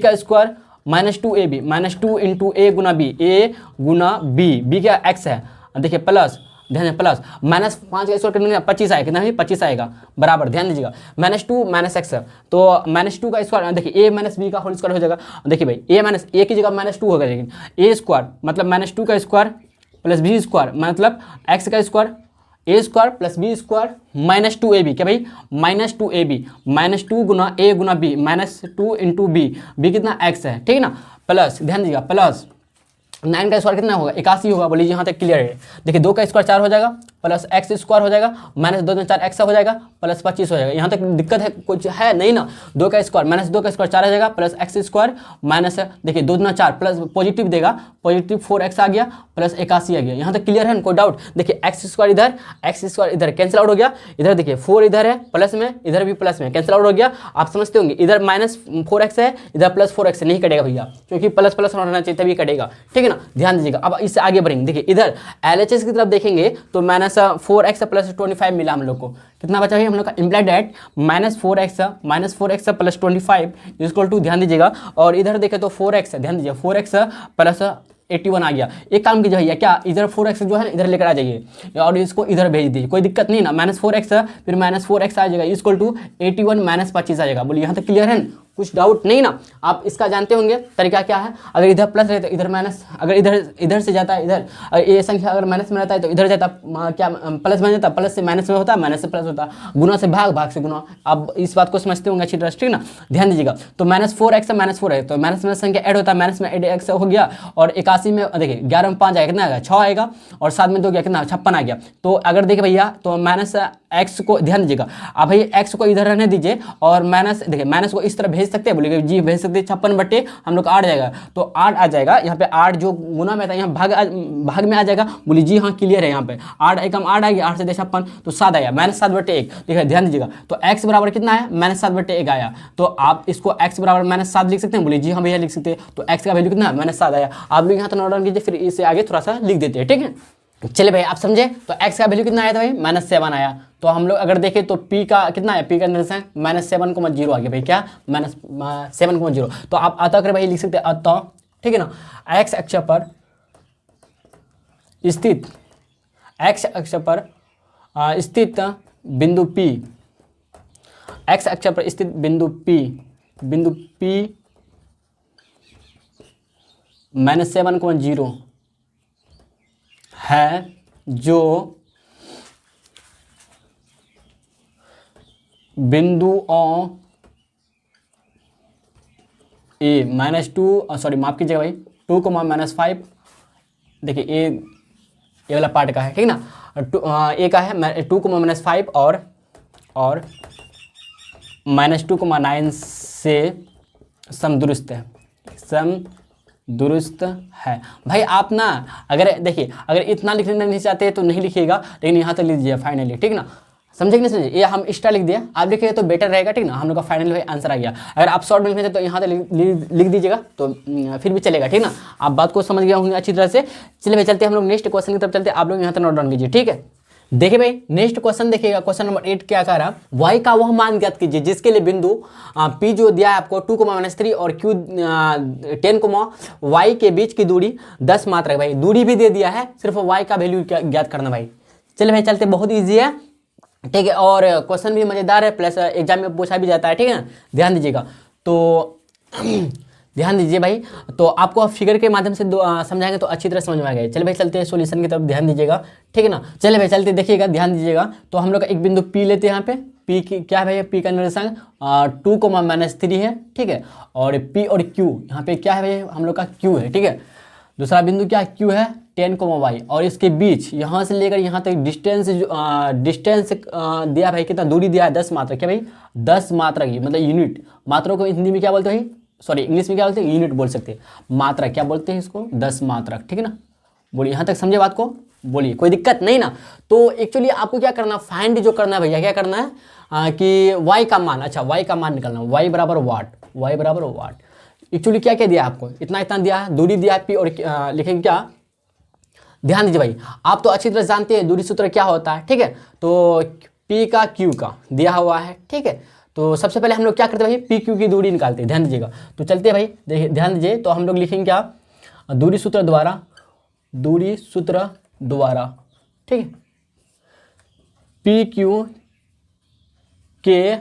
का square minus 2ab, minus 2 into a Guna b क्या एक्स है, देखिए प्लस, ध्यान प्लस माइनस 5 का स्क्वायर करने 25 आएगा, कितना है 25 आएगा, बराबर, ध्यान दीजिएगा माइनस 2 माइनस एक्स, तो माइनस 2 का स्क्वायर, देखिए a माइनस बी का होल स्क्वायर हो जाएगा। देखिए भाई a माइनस a की जगह माइनस 2 होगा, लेकिन a स्क्वायर मतलब माइनस 2 का स्क्वायर प्लस b स्क्वायर मतलब x का square, a square plus b square minus 2ab, क्या भाई minus 2ab, minus 2 Guna a Guna b, minus 2 into b कितना x है, ठीक है ना, प्लस ध्यान दीजिएगा प्लस 9 का स्क्वायर कितना होगा 81 होगा, बोलिए यहाँ तक क्लियर है। देखिए 2 का स्क्वायर 4 हो जाएगा, प्लस एक्स स्क्वायर हो जाएगा, माइनस 2 4 एक्स हो जाएगा, प्लस 25 हो जाएगा। यहाँ तक दिक्कत है कुछ है नहीं ना, 2 का स्क्वायर माइनस 2 का स्क्वायर 4 हो जाएगा, प्लस एक्स स्क्वायर माइनस देखिए 2 दूना 4 प्लस पॉजिटिव देगा, पॉजिटिव 4x आ गया, प्लस 81 आ गया। यहाँ तक क्लियर है ना, कोई डाउट। देखिए एक्स स्क्वायर इधर कैंसिल आउट हो गया, इधर देखिए 4 इधर है प्लस में, इधर भी प्लस में कैंसिल आउट हो गया। आप समझते होंगे इधर माइनस 4x है, इधर प्लस 4x नहीं कटेगा भैया, क्योंकि प्लस प्लस होना चाहिए तभी कटेगा, ठीक है ना, ध्यान दीजिएगा। अब इससे आगे बढ़ेंगे, देखिए इधर LHS की तरफ देखेंगे तो माइनस 4x प्लस 25 मिला हम लोग को, कितना बचा है हम लोग का इम्प्लाइड डेट minus 4x plus 25 equal to, ध्यान दीजिएगा, और इधर देखें तो 4x, ध्यान दीजिए 4x प्लस 81 आ गया। एक काम कीजिए भैया, क्या इधर 4x जो है ना इधर लेकर आ जाइए और इसको इधर भेज दीजिए, कोई दिक्कत नहीं ना, माइनस 4x फिर माइनस 4x आ जाएगा इक्वल टू 81 माइनस 25 आ जाएगा। बोलिए यहाँ तक क्लियर है, कुछ डाउट नहीं ना, आप इसका जानते होंगे तरीका क्या है। अगर इधर प्लस रहता है इधर माइनस, अगर इधर से जाता है इधर, ये संख्या अगर माइनस में रहता है तो इधर जाता क्या प्लस बन जाता, प्लस से माइनस में होता है, माइनस से प्लस होता है, गुना से भाग से गुना। आप इस बात को समझते होंगे अच्छी तरह, ठीक ना, ध्यान दीजिएगा। तो माइनस 4x माइनस 4 है, तो माइनस में संख्या ऐड होता है, माइनस में x हो गया, और 81 में देखिए 11 में 5 आएगा, कितना आएगा 6 आएगा, और 7 में 2 गया कितना 56 आ गया। तो अगर देखिए भैया तो माइनस x को, ध्यान दीजिएगा आप भैया x को इधर रहने दीजिए, और माइनस देखिए माइनस को इस तरह भेज सकते हैं, बोलिए जी भेज सकते हैं, 56 बटे हम लोग 8 जाएगा, तो 8 आ जाएगा। यहाँ पे 8 जो गुना में था यहाँ भाग में आ जाएगा, बोलिए जी हाँ क्लियर है। यहाँ पे 8 एकम 8 आ गया, 8 से 56 तो 7 आया, माइनस 7 बटे 1, ठीक है, ध्यान दीजिएगा। तो x बराबर कितना है माइनस 7 बटे 1 आया, तो आप इसको x बराबर माइनस 7 लिख सकते हैं, बोलिए जी हाँ भैया लिख सकते हैं। तो x का वैल्यू कितना है माइनस 7 आया। आप लोग यहाँ तो नोट डाउन कीजिए, फिर इससे आगे थोड़ा सा लिख देते हैं, ठीक है। चलिए भाई आप समझे, तो x का वैल्यू कितना आया था भाई माइनस 7 आया। तो हम लोग अगर देखें तो p का कितना है, p का निर्देशांक माइनस 7,0 आ गया भाई, क्या माइनस 7,0। तो आप अतः कर भाई लिख सकते हैं अतः, ठीक है ना, x अक्ष पर स्थित बिंदु p, x अक्ष पर स्थित बिंदु p माइनस 7,0 है, जो बिंदु ए माइनस 2 सॉरी माफ कीजिएगा भाई 2 माइनस 5, देखिए ये वाला पार्ट का है, ठीक ना, ए का है 2 माइनस 5 और माइनस 2,9 से समदुरुस्त है भाई। आप ना अगर देखिए अगर इतना लिखना नहीं चाहते तो नहीं लिखिएगा, लेकिन यहाँ तक लिख दीजिए फाइनली, ठीक ना, समझे कि नहीं समझे। ये हम एक्स्ट्रा लिख दिया, आप लिखिए तो बेटर रहेगा, ठीक ना, हम लोग का फाइनल भाई आंसर आ गया। अगर आप शॉर्ट में लिखना चाहते तो यहाँ तक लिख दीजिएगा, तो फिर भी चलेगा, ठीक ना, आप बात को समझ गया होंगे अच्छी तरह से। चलिए भाई चलते हम लोग नेक्स्ट क्वेश्चन की तरफ चलते, आप लोग यहाँ तक नोट डाउन कीजिए, ठीक है। देखिए भाई नेक्स्ट क्वेश्चन देखिएगा, क्वेश्चन नंबर 8 क्या कह रहा, y का वह मान ज्ञात कीजिए जिसके लिए बिंदु p जो दिया है आपको 2,-3 और q 10, y के बीच की दूरी 10 मात्र है भाई, दूरी भी दे दिया है, सिर्फ y का वैल्यू ज्ञात करना भाई। चलिए भाई चलते, बहुत ईजी है, ठीक है, और क्वेश्चन भी मजेदार है, प्लस एग्जाम में पूछा भी जाता है, ठीक है ना, ध्यान दीजिएगा। तो ध्यान दीजिए भाई, तो आपको फिगर के माध्यम से समझाएंगे तो अच्छी तरह समझ में आ गया। चलिए भाई चलते हैं सॉल्यूशन की तरफ, ध्यान दीजिएगा, ठीक है ना। चलिए भाई चलते देखिएगा, ध्यान दीजिएगा। तो हम लोग का एक बिंदु P लेते हैं, यहाँ पे P की क्या है भाई, P का निर्देशांक 2,-3 है, ठीक है, और P और Q यहाँ पे क्या है भाई हम लोग का Q है, ठीक है। दूसरा बिंदु क्या क्यू है 10, और इसके बीच यहाँ से लेकर यहाँ तक डिस्टेंस दिया भाई, कितना दूरी दिया है 10 मात्रक। क्या भाई 10 मात्रक की मतलब यूनिट। मात्रक को हिंदी में क्या बोलते हैं भाई, सॉरी इंग्लिश में क्या बोलते हैं, यूनिट बोल सकते हैं। मात्रक क्या बोलते हैं इसको, 10 मात्रक, ठीक है ना। बोलिए यहाँ तक समझे बात को, बोलिए कोई दिक्कत नहीं ना। तो एक्चुअली आपको क्या करना, फाइंड जो करना है भैया, क्या करना है कि y का मान, अच्छा y का मान निकालना, y बराबर वाट, y बराबर वाट। एक्चुअली क्या क्या दिया आपको, इतना इतना दिया है, दूरी दिया है p, और लिखेंगे क्या, ध्यान दीजिए भाई, आप तो अच्छी तरह जानते हैं दूरी सूत्र क्या होता है, ठीक है। तो p का q का दिया हुआ है, ठीक है। तो सबसे पहले हम लोग क्या करते हैं भाई, p q की दूरी निकालते हैं, ध्यान दीजिएगा। तो चलते हैं भाई, देखिए ध्यान दीजिए, तो हम लोग लिखेंगे क्या, दूरी सूत्र द्वारा, दूरी सूत्र द्वारा, ठीक है, पी क्यू के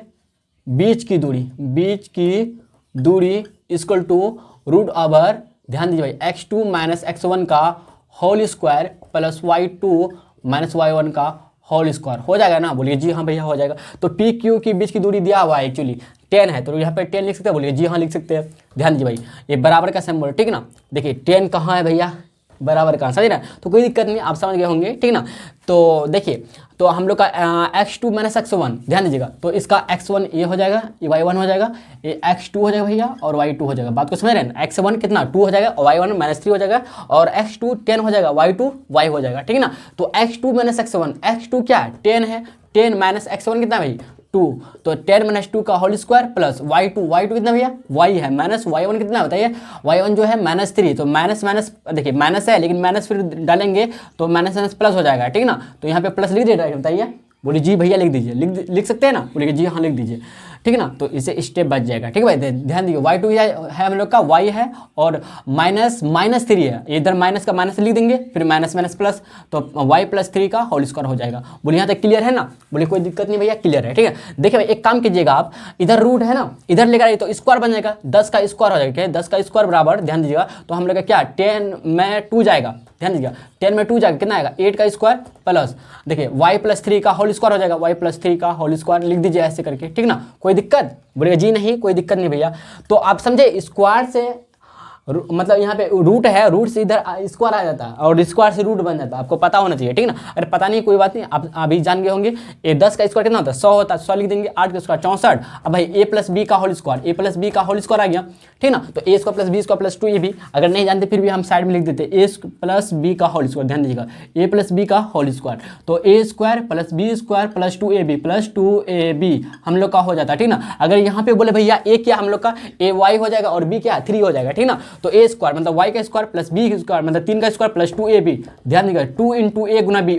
बीच की दूरी इक्वल टू रूट ओवर, ध्यान दीजिए भाई, x2 माइनस x1 का whole square plus y2 minus y1 का होल स्क्वायर। हो जाएगा ना, बोलिए जी हाँ भैया हो जाएगा। तो पी क्यू के बीच की दूरी दिया हुआ है, एक्चुअली 10 है, तो यहाँ पे 10 लिख सकते हैं, बोलिए जी हाँ लिख सकते हैं। ध्यान दीजिए भाई, ये बराबर का सिंबल, ठीक है ना। देखिए 10 कहाँ है भैया, बराबर का, समझ रहे हैं, तो कोई दिक्कत नहीं, आप समझ गए होंगे, ठीक ना। तो देखिए, तो हम लोग का x2 माइनस x1, ध्यान दीजिएगा, तो इसका x1 ये हो जाएगा, ये y1 हो जाएगा, ये x2 हो जाएगा भैया, और y2 हो जाएगा। बात को समझ रहे हैं, x1 कितना 2 हो जाएगा, और y1 माइनस 3 हो जाएगा, और x2 10 हो जाएगा, y2 y हो जाएगा, ठीक है ना। तो x2 माइनस x1, x2 क्या है 10 है, 10 माइनस x1 कितना भाई 2, तो 10 माइनस 2 का होल स्क्वायर प्लस y2 कितना भैया y है, माइनस y1 कितना होता है, y1 जो है माइनस 3, तो माइनस माइनस देखिए माइनस है, लेकिन माइनस फिर डालेंगे तो माइनस माइनस प्लस हो जाएगा, ठीक है ना। तो यहाँ पे प्लस लिख दीजिए, बताइए, बोलिए जी भैया लिख दीजिए, लिख सकते हैं ना, बोलिए जी हाँ लिख दीजिए, ठीक है ना। तो इसे स्टेप बच जाएगा, ठीक है भाई। ध्यान दीजिए, y2 है हम लोग का, y है, और माइनस 3 है, इधर माइनस का माइनस लिख देंगे, फिर माइनस माइनस प्लस, तो y प्लस 3 का होल स्क्वायर हो जाएगा। बोलिए यहाँ तक क्लियर है ना, बोलिए कोई दिक्कत नहीं भैया, क्लियर है, ठीक है। देखिए भाई, एक काम कीजिएगा आप, इधर रूट है ना, इधर लेकर आइए तो स्क्वायर बन जाएगा, 10 का स्क्वायर हो जाएगा, 10 का स्क्वायर बराबर, ध्यान दीजिएगा, तो हम लोग का क्या 10 में 2 जाएगा, ध्यान दीजिएगा, 10 में 2 जाएगा, कितना आएगा 8 का स्क्वायर प्लस, देखिए y प्लस 3 का होल स्क्वायर हो जाएगा, y प्लस 3 का होल स्क्वायर लिख दीजिए ऐसे करके, ठीक ना। कोई दिक्कत, बोलिएगा जी नहीं कोई दिक्कत नहीं भैया। तो आप समझे, स्क्वायर से मतलब यहाँ पे रूट है, रूट से इधर स्क्वायर आ जाता है, और स्क्वायर से रूट बन जाता है, आपको पता होना चाहिए, ठीक है ना। अगर पता नहीं कोई बात नहीं, आप अभी जान गए होंगे। ये 10 का स्क्वायर कितना होता है 100 होता है, 100 लिख देंगे, 8 का स्क्वायर 64। अब भाई a प्लस बी का whole square, a plus B का होल स्क्वायर आ गया, ठीक ना। तो a square plus B square plus 2 ये भी अगर नहीं जानते फिर भी हम साइड में लिख देते, a प्लस बी का होल स्क्वायर, ध्यान दीजिएगा a प्लस बी का होल स्क्वायर, तो a square plus B square plus 2ab plus 2ab हम लोग का हो जाता है, ठीक ना। अगर यहाँ पे बोले भैया a क्या हम लोग का a y हो जाएगा, और b क्या 3 हो जाएगा, ठीक ना। तो a स्क्वायर मतलब y का स्क्वायर प्लस b स्क्वायर मतलब 3 का स्क्वायर प्लस 2ab, ध्यान दीजिएगा 2 into a Guna b,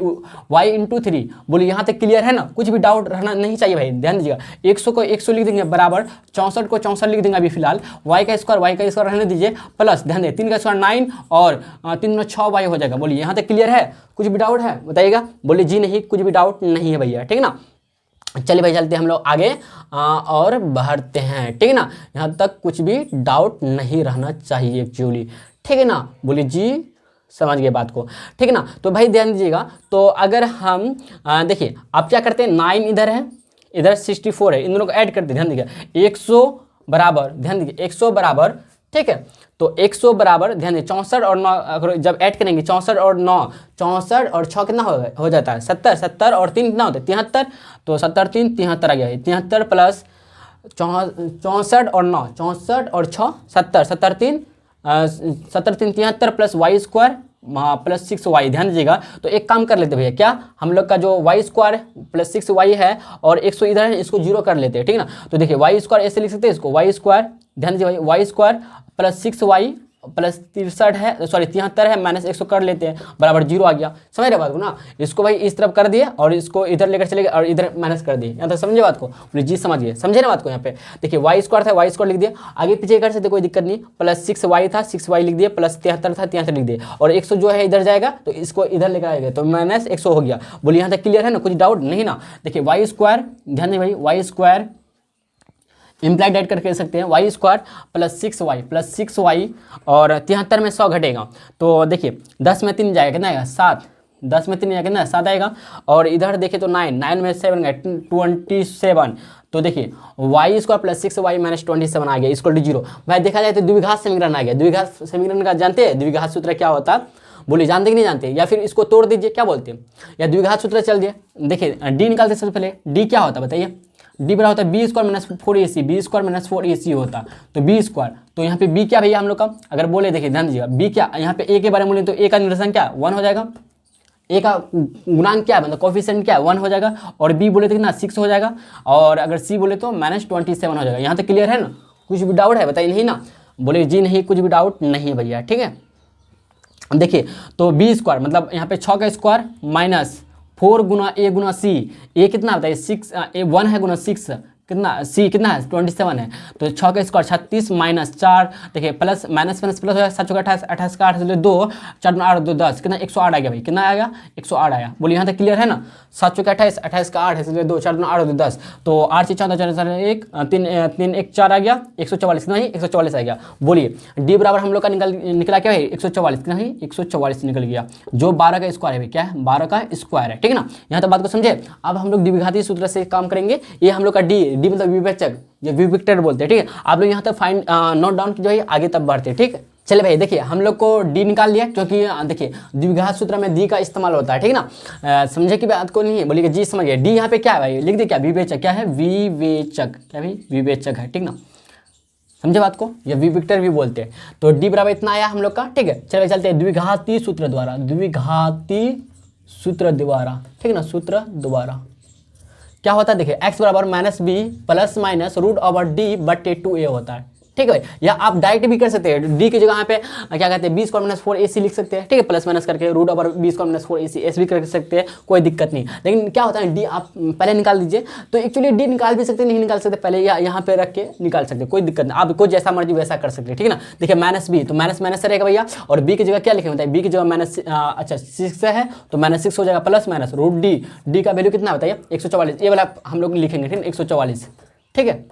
y into 3। बोलिए यहाँ तक क्लियर है ना, कुछ भी डाउट रहना नहीं चाहिए भाई। ध्यान दीजिएगा 100 को 100 लिख देंगे बराबर, 64 को 64 लिख देंगे अभी फिलहाल, y का स्क्वायर रहने दीजिए प्लस, ध्यान दीजिए 3 का स्क्वायर 9 और 3 में 6 y हो जाएगा। बोलिए यहाँ तक क्लियर है, कुछ भी डाउट है बताइएगा, बोलिए जी नहीं कुछ भी डाउट नहीं है भैया, ठीक ना। चलिए भाई चलते हैं हम लोग आगे और बढ़ते हैं, ठीक है ना। यहाँ तक कुछ भी डाउट नहीं रहना चाहिए एक्चुअली, ठीक है ना। बोलिए जी समझ गए बात को, ठीक है ना। तो भाई ध्यान दीजिएगा, तो अगर हम देखिए आप क्या करते हैं, 9 इधर है, इधर 64 है, इन दोनों को ऐड करते हैं, ध्यान दीजिएगा 100 बराबर, ध्यान दीजिए 100 बराबर, ठीक है। तो 100 बराबर, ध्यान दीजिए 64 और 9 अगर जब ऐड करेंगे 64 और 9, 64 और 6 कितना हो जाता है 70, 70 और 3 कितना होता है 73, तो 70 3 73 आ गया है, 73 प्लस 64 और 9, 64 और 6 70, 70 3 73 plus Y square plus 6y, ध्यान दीजिएगा। तो एक काम कर लेते भैया, क्या हम लोग का जो वाई स्क्वायर प्लस 6y है और 100 इधर है, इसको 0 कर लेते हैं, ठीक है ना। तो देखिए वाई स्क्वायर ऐसे लिख सकते हैं इसको, वाई स्क्वायर, ध्यान दीजिए भाई Y square plus 6y plus 63 है, सॉरी 73 है, माइनस 100 कर लेते हैं बराबर 0 आ गया। समझ रहे बात को ना, इसको भाई इस तरफ कर दिए और इसको इधर लेकर चले गए और इधर माइनस कर दिए, यहाँ तक समझे बात को, बोले जी समझ गए, समझे ना बात को। यहाँ पे देखिए वाई स्क्वायर था, वाई स्क्वायर लिख दिया, आगे पीछे कर सकते कोई दिक्कत नहीं, प्लस 6y था 6y लिख दिए, प्लस 73 था 73 लिख दिए, और 100 जो है इधर जाएगा तो इसको इधर लेकर आएगा तो माइनस 100 हो गया। बोलिए यहाँ तक क्लियर है ना, कुछ डाउट नहीं ना। देखिए वाई स्क्वायर, ध्यान दें भाई वाई स्क्वायर इम्प्लाइड ऐड करके सकते हैं, वाई स्क्वायर प्लस 6y और 73 में 100 घटेगा, तो देखिए 10 में 3 जाएगा कितना आएगा 7, 10 में 3 जाएगा कितना 7 आएगा, और इधर देखिए तो 9 में 7 गए 27, तो देखिए Y square plus 6y minus 27 आ गया इक्वल टू 0। भाई देखा जाए तो द्विघात समीकरण आ गया। द्विघात समीकरण का जानते हैं द्विघात सूत्र क्या होता है, बोलिए जानते कि नहीं जानते, या फिर इसको तोड़ दीजिए क्या बोलते हैं, या द्विघात सूत्र चल दिए। देखिए डी निकालते सबसे पहले, डी क्या होता है बताइए, डी बराबर होता है B square minus 4ac, B square minus 4ac होता तो बी स्क्वायर, तो यहाँ पे बी क्या भैया हम लोग का, अगर बोले देखिए ध्यान दीजिएगा बी क्या, यहाँ पे ए के बारे में बोले तो ए का निरसन क्या 1 हो जाएगा, ए का गुणांक क्या है मतलब कोफिशिएंट क्या है 1 हो जाएगा, और बी बोले तो कितना 6 हो जाएगा, और अगर सी बोले तो -27 हो जाएगा। यहाँ तक क्लियर है ना, कुछ भी डाउट है बताइए, नहीं ना, बोले जी नहीं कुछ भी डाउट नहीं है भैया, ठीक है। देखिए तो बी स्क्वायर मतलब यहाँ पे 6 का स्क्वायर माइनस 4 गुना ए गुना सी, ए कितना बताइए 6, ए 1 है गुना 6 कितना, सी कितना है 27 है, तो 6 का स्क्वायर 36 माइनस 4, देखिए प्लस माइनस प्लस प्लस हो जाएगा 7 28 28 का 8 2 4 8 2 10 कितना 108 आ गया भाई, कितना आएगा 108 आया। बोलिए यहाँ तक क्लियर है ना, 7 28 28 का 8 है 2 4 8 2 10, तो 8 14 4 1 3 1 4 आ गया 144, कितना ही 144 आ गया। बोलिए डी बराबर हम लोग का निकला क्या भाई 144, कितना ही 144 निकल गया, जो 12 का स्क्वायर है भाई, क्या है 12 का स्क्वायर है, ठीक है ना। यहाँ तक बात को समझे। अब हम लोग द्विघाती सूत्र से काम करेंगे, ये हम लोग का डी मतलब विवेचक या विवेक्टर बोलते हैं, ठीक है। आप लोग यहाँ तक फाइंड नोट डाउन कीजिए, आगे तब बढ़ते हैं, ठीक है। चले भाई देखिए हम लोग को डी निकाल लिया, क्योंकि देखिए द्विघात सूत्र में डी का इस्तेमाल होता है, ठीक है ना। समझे कि बात को नहीं है, बोलिए जी समझिए। डी यहाँ पे क्या है भाई, लिख दे क्या विवेचक, क्या है विवेचक, क्या भाई विवेचक है, ठीक ना, समझे बात को, या विवेक्टर भी बोलते हैं। तो डी बराबर इतना आया हम लोग का, ठीक है। चलिए चलते हैं द्विघाती सूत्र द्वारा, द्विघाती सूत्र द्वारा, ठीक है ना, सूत्र द्वारा क्या होता है देखिए x बराबर minus B plus minus root over D बटे 2a होता है, ठीक है भाई। या आप डायरेक्ट भी कर सकते हैं, डी की जगह यहाँ पे क्या कहते हैं बी स्क्वायर माइनस 4ac लिख सकते हैं, ठीक है, प्लस माइनस करके root over B square minus 4ac ऐसे भी कर सकते हैं, कोई दिक्कत नहीं। लेकिन क्या होता है डी आप पहले निकाल दीजिए, तो एक्चुअली डी निकाल भी सकते नहीं निकाल सकते, पहले यहाँ पे रख के निकाल सकते, कोई दिक्कत नहीं, आपको जैसा मर्जी वैसा कर सकते हैं, ठीक है ना। देखिए माइनस बी तो माइनस माइनस रहेगा भैया, और बी की जगह क्या लिखे बताइए, बी की जगह माइनस अच्छा 6 है तो -6 हो जाएगा, plus minus root D, D का वैल्यू कितना बताइए 144, ये वाला हम लोग लिखेंगे, ठीक है 144, ठीक है।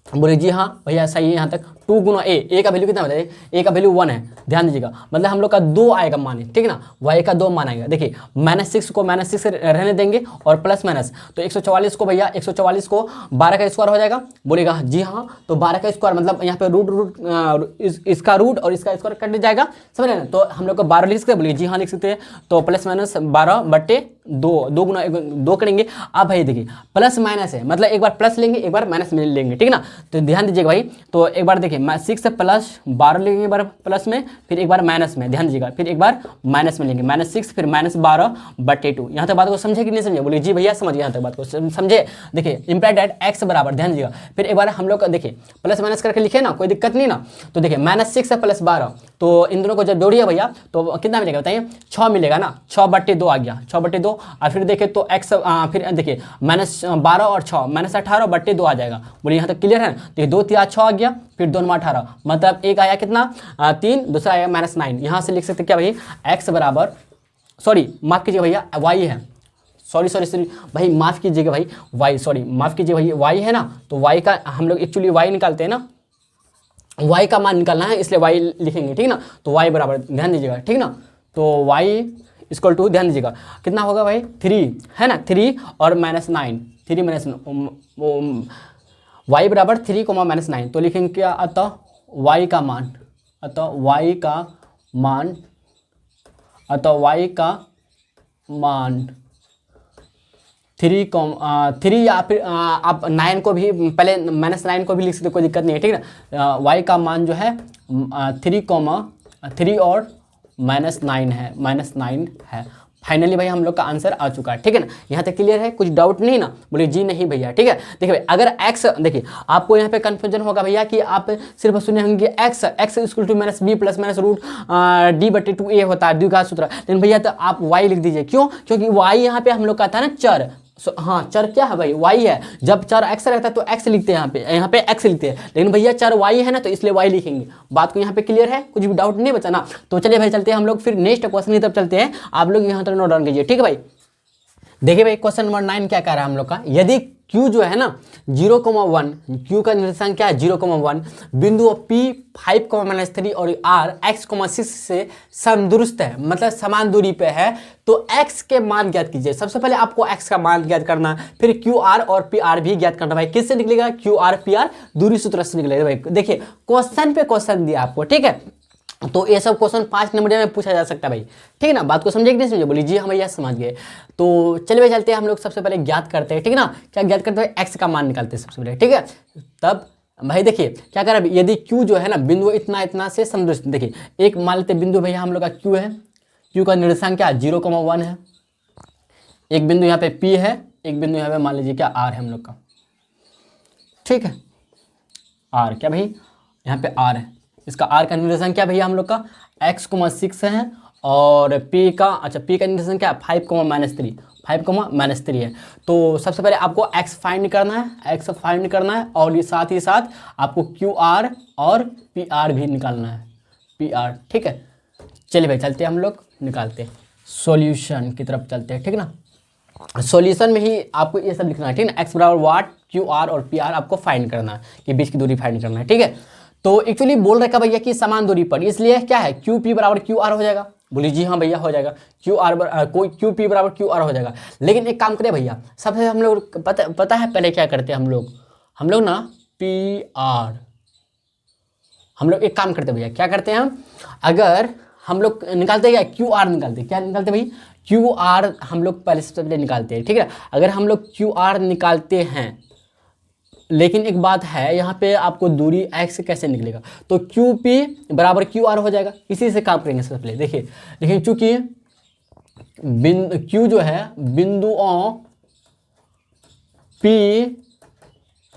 बोले जी हाँ भैया सही है यहाँ तक। 2 गुना ए का वैल्यू कितना बताइए, ए का वैल्यू 1 है, ध्यान दीजिएगा, मतलब हम लोग का 2 आएगा मान, ठीक है ना, वाई का 2 मान आएगा। देखिए -6 को -6 रहने देंगे और प्लस माइनस, तो 144 को भैया 144 को 12 का स्क्वायर हो जाएगा, बोलेगा जी हाँ, तो 12 का स्क्वायर मतलब यहाँ पे इसका रूट और इसका स्क्वायर कट जाएगा, समझ रहे हैं, तो हम लोग को 12 लिख सकते हैं, बोलिए जी हाँ लिख सकते हैं, तो प्लस माइनस 12 बटे 2 गुना 2 करेंगे। अब भाई देखिए प्लस माइनस है, मतलब एक बार प्लस लेंगे एक बार माइनस में लेंगे, ठीक है ना, तो ध्यान दीजिएगा भाई। तो एक बार देखिए 6 से प्लस 12 लेंगे, एक बार प्लस में फिर एक बार माइनस में, ध्यान दीजिएगा, फिर एक बार माइनस में लेंगे, -6 फिर -12 बटे 2। यहाँ तक बात को समझे कि नहीं समझे, बोलिए जी भैया समझिए, यहाँ तक बात को समझे। देखिए इम्प्लाइड दैट एक्स बराबर, ध्यान दीजिएगा, फिर एक बार हम लोग देखिए प्लस माइनस करके लिखे ना, कोई दिक्कत नहीं ना। तो देखिए -6 से प्लस 12, तो इन दोनों को जब जोड़िए भैया तो कितना मिलेगा बताइए, 6 मिलेगा ना, 6 बटे 2 आ गया, 6 बटे 2, और फिर देखिए तो एक्स फिर देखिए -12 और 6 -18 बटे 2 आ जाएगा। बोलिए यहाँ तक क्लियर है। देखिए 2 3 6 आ गया, फिर 2 9 18, मतलब एक आया कितना 3, दूसरा आया -9। यहाँ से लिख सकते क्या भाई एक्स बराबर, सॉरी माफ कीजिए भैया वाई है, सॉरी भाई माफ कीजिएगा भाई वाई, सॉरी माफ कीजिए भाई वाई है ना, तो वाई का हम लोग एक्चुअली वाई निकालते हैं ना, वाई का मान निकालना है इसलिए वाई लिखेंगे, ठीक ना। तो वाई बराबर ध्यान दीजिएगा, ठीक ना, तो वाई इक्वल टू ध्यान दीजिएगा कितना होगा भाई 3 है ना, 3 और -9, 3 वाई बराबर 3, -9, तो लिखेंगे क्या, अतः वाई का मान, अतः वाई का मान 3 या फिर आप 9 को भी पहले -9 को भी लिख सकते, कोई दिक्कत नहीं है, ठीक है ना। वाई का मान जो है 3 और -9 है, -9 है। फाइनली भाई हम लोग का आंसर आ चुका है, ठीक है ना। यहाँ तक क्लियर है, कुछ डाउट नहीं ना, बोलिए जी नहीं भैया, ठीक है। देखिए भाई अगर x, देखिए आपको यहाँ पे कंफ्यूजन होगा भैया कि आप सिर्फ सुने होंगे x equal to -b plus minus root d बटे 2a होता है द्विघात सूत्र, लेकिन भैया तो आप y लिख दीजिए, क्यों, क्योंकि y यहाँ पे हम लोग का था ना चर, हाँ चर क्या है भाई y है, जब चर x रहता है तो x लिखते हैं, यहाँ पे x लिखते हैं, लेकिन भैया चर y है ना तो इसलिए y लिखेंगे। बात को यहाँ पे क्लियर है, कुछ भी डाउट नहीं बचा ना। तो चलिए भाई चलते हैं हम लोग फिर नेक्स्ट क्वेश्चन की तरफ चलते हैं, आप लोग यहाँ तक नोट डाउन कीजिए, ठीक है भाई। देखिए भाई क्वेश्चन नंबर 9 क्या कह रहा है हम लोग का, यदि Q जो है ना 0,1, Q का निर्देशांक क्या है 0,1, बिंदु P 5,-3 और R x,6 से समदुरुस्त है, मतलब समान दूरी पे है। तो x के मान ज्ञात कीजिए। सबसे पहले आपको x का मान ज्ञात करना है, फिर QR और PR भी ज्ञात करना। भाई किससे निकलेगा? QR PR दूरी सूत्र से निकलेगा। भाई देखिए क्वेश्चन पे क्वेश्चन दिया आपको, ठीक है। तो ये सब क्वेश्चन 5 नंबर में पूछा जा सकता है भाई, ठीक है ना। बात को समझे कि नहीं समझे? बोलिए जी हाँ भैया समझ गए। तो चलिए भाई चलते हैं, हम लोग सबसे पहले ज्ञात करते हैं, ठीक है ना। क्या ज्ञात करते हैं? एक्स का मान निकालते हैं सबसे पहले, ठीक है। तब भाई देखिए क्या कर रहा है, यदि Q जो है ना बिंदु इतना इतना से समदुरुस्त, देखिए एक मान लेते बिंदु भैया हम लोग का Q है, Q का निर्देशांक क्या 0,1 है। एक बिंदु यहाँ पे P है, एक बिंदु यहाँ पे मान लीजिए क्या R है हम लोग का, ठीक है। R क्या भाई, यहाँ पे R है, इसका R का निर्देशांक क्या भैया हम लोग का x,6 है। और P का, अच्छा P का निर्देशांक क्या 5,-3, 5,-3 है। तो सबसे पहले आपको x फाइंड करना है, x फाइंड करना है, और ये साथ ही साथ आपको QR और PR भी निकालना है, PR, ठीक है। चलिए भाई चलते हैं, हम लोग निकालते हैं, सॉल्यूशन की तरफ चलते हैं, ठीक है ना। सॉल्यूशन में ही आपको ये सब लिखना है, ठीक है ना। x बराबर वाट, QR और PR आपको फाइंड करना है, कि बीच की दूरी फाइंड करना है, ठीक है। तो एक्चुअली बोल रखा भैया कि समान दूरी पर, इसलिए क्या है QP बराबर QR हो जाएगा। बोलिए जी हाँ भैया हो जाएगा, QP बराबर QR हो जाएगा। लेकिन एक काम करें भैया, सबसे हम लोग पता है पहले क्या करते हैं हम लोग ना PR, हम लोग एक काम करते भैया, क्या करते हैं हम, अगर हम लोग निकालते हैं क्या QR निकालते हैं, क्या निकालते हैं भाई QR हम लोग पहले सबसे पहले निकालते हैं, ठीक है। अगर हम लोग QR निकालते हैं, लेकिन एक बात है यहाँ पे आपको दूरी x कैसे निकलेगा, तो QP बराबर QR हो जाएगा। इसी से काम करेंगे सबसे पहले, देखिए लेकिन चूंकि Q जो है बिंदुओं P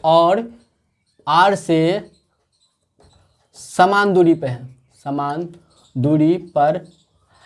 और R से समान दूरी पे है, समान दूरी पर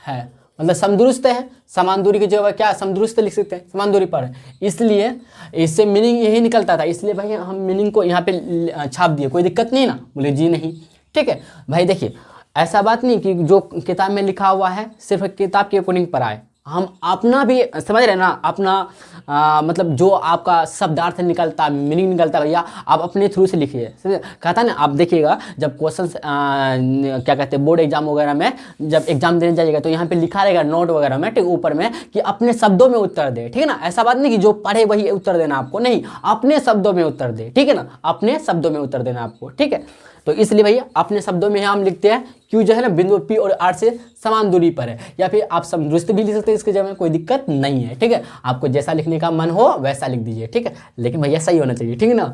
है, मतलब समदुरुस्त है। समान दूरी की जगह क्या समदुरुस्त लिख सकते हैं, समान दूरी पर है, इसलिए इससे मीनिंग यही निकलता था। इसलिए भाई हम मीनिंग को यहाँ पे छाप दिए, कोई दिक्कत नहीं ना? बोले जी नहीं, ठीक है भाई। देखिए ऐसा बात नहीं कि जो किताब में लिखा हुआ है सिर्फ किताब के अकॉर्डिंग पर आए, हम अपना भी समझ रहे ना, अपना मतलब जो आपका शब्दार्थ निकलता, मीनिंग निकलता भैया, आप अपने थ्रू से लिखिए। कहता ना, आप देखिएगा जब क्वेश्चन क्या कहते हैं बोर्ड एग्जाम वगैरह में जब एग्जाम देने जाइएगा तो यहाँ पे लिखा रहेगा नोट वगैरह में, ठीक ऊपर में, कि अपने शब्दों में उत्तर दे, ठीक है ना। ऐसा बात नहीं कि जो पढ़े वही उत्तर देना आपको, नहीं, अपने शब्दों में उत्तर दे, ठीक है ना, अपने शब्दों में उत्तर देना आपको, ठीक है। तो इसलिए भैया अपने शब्दों में हम लिखते हैं Q जो है ना बिंदु P और R से समान दूरी पर है, या फिर आप समदुरुस्त भी लिख सकते हैं, इसके जगह में कोई दिक्कत नहीं है, ठीक है। आपको जैसा लिखने का मन हो वैसा लिख दीजिए, ठीक है, लेकिन भैया सही होना चाहिए, ठीक है ना।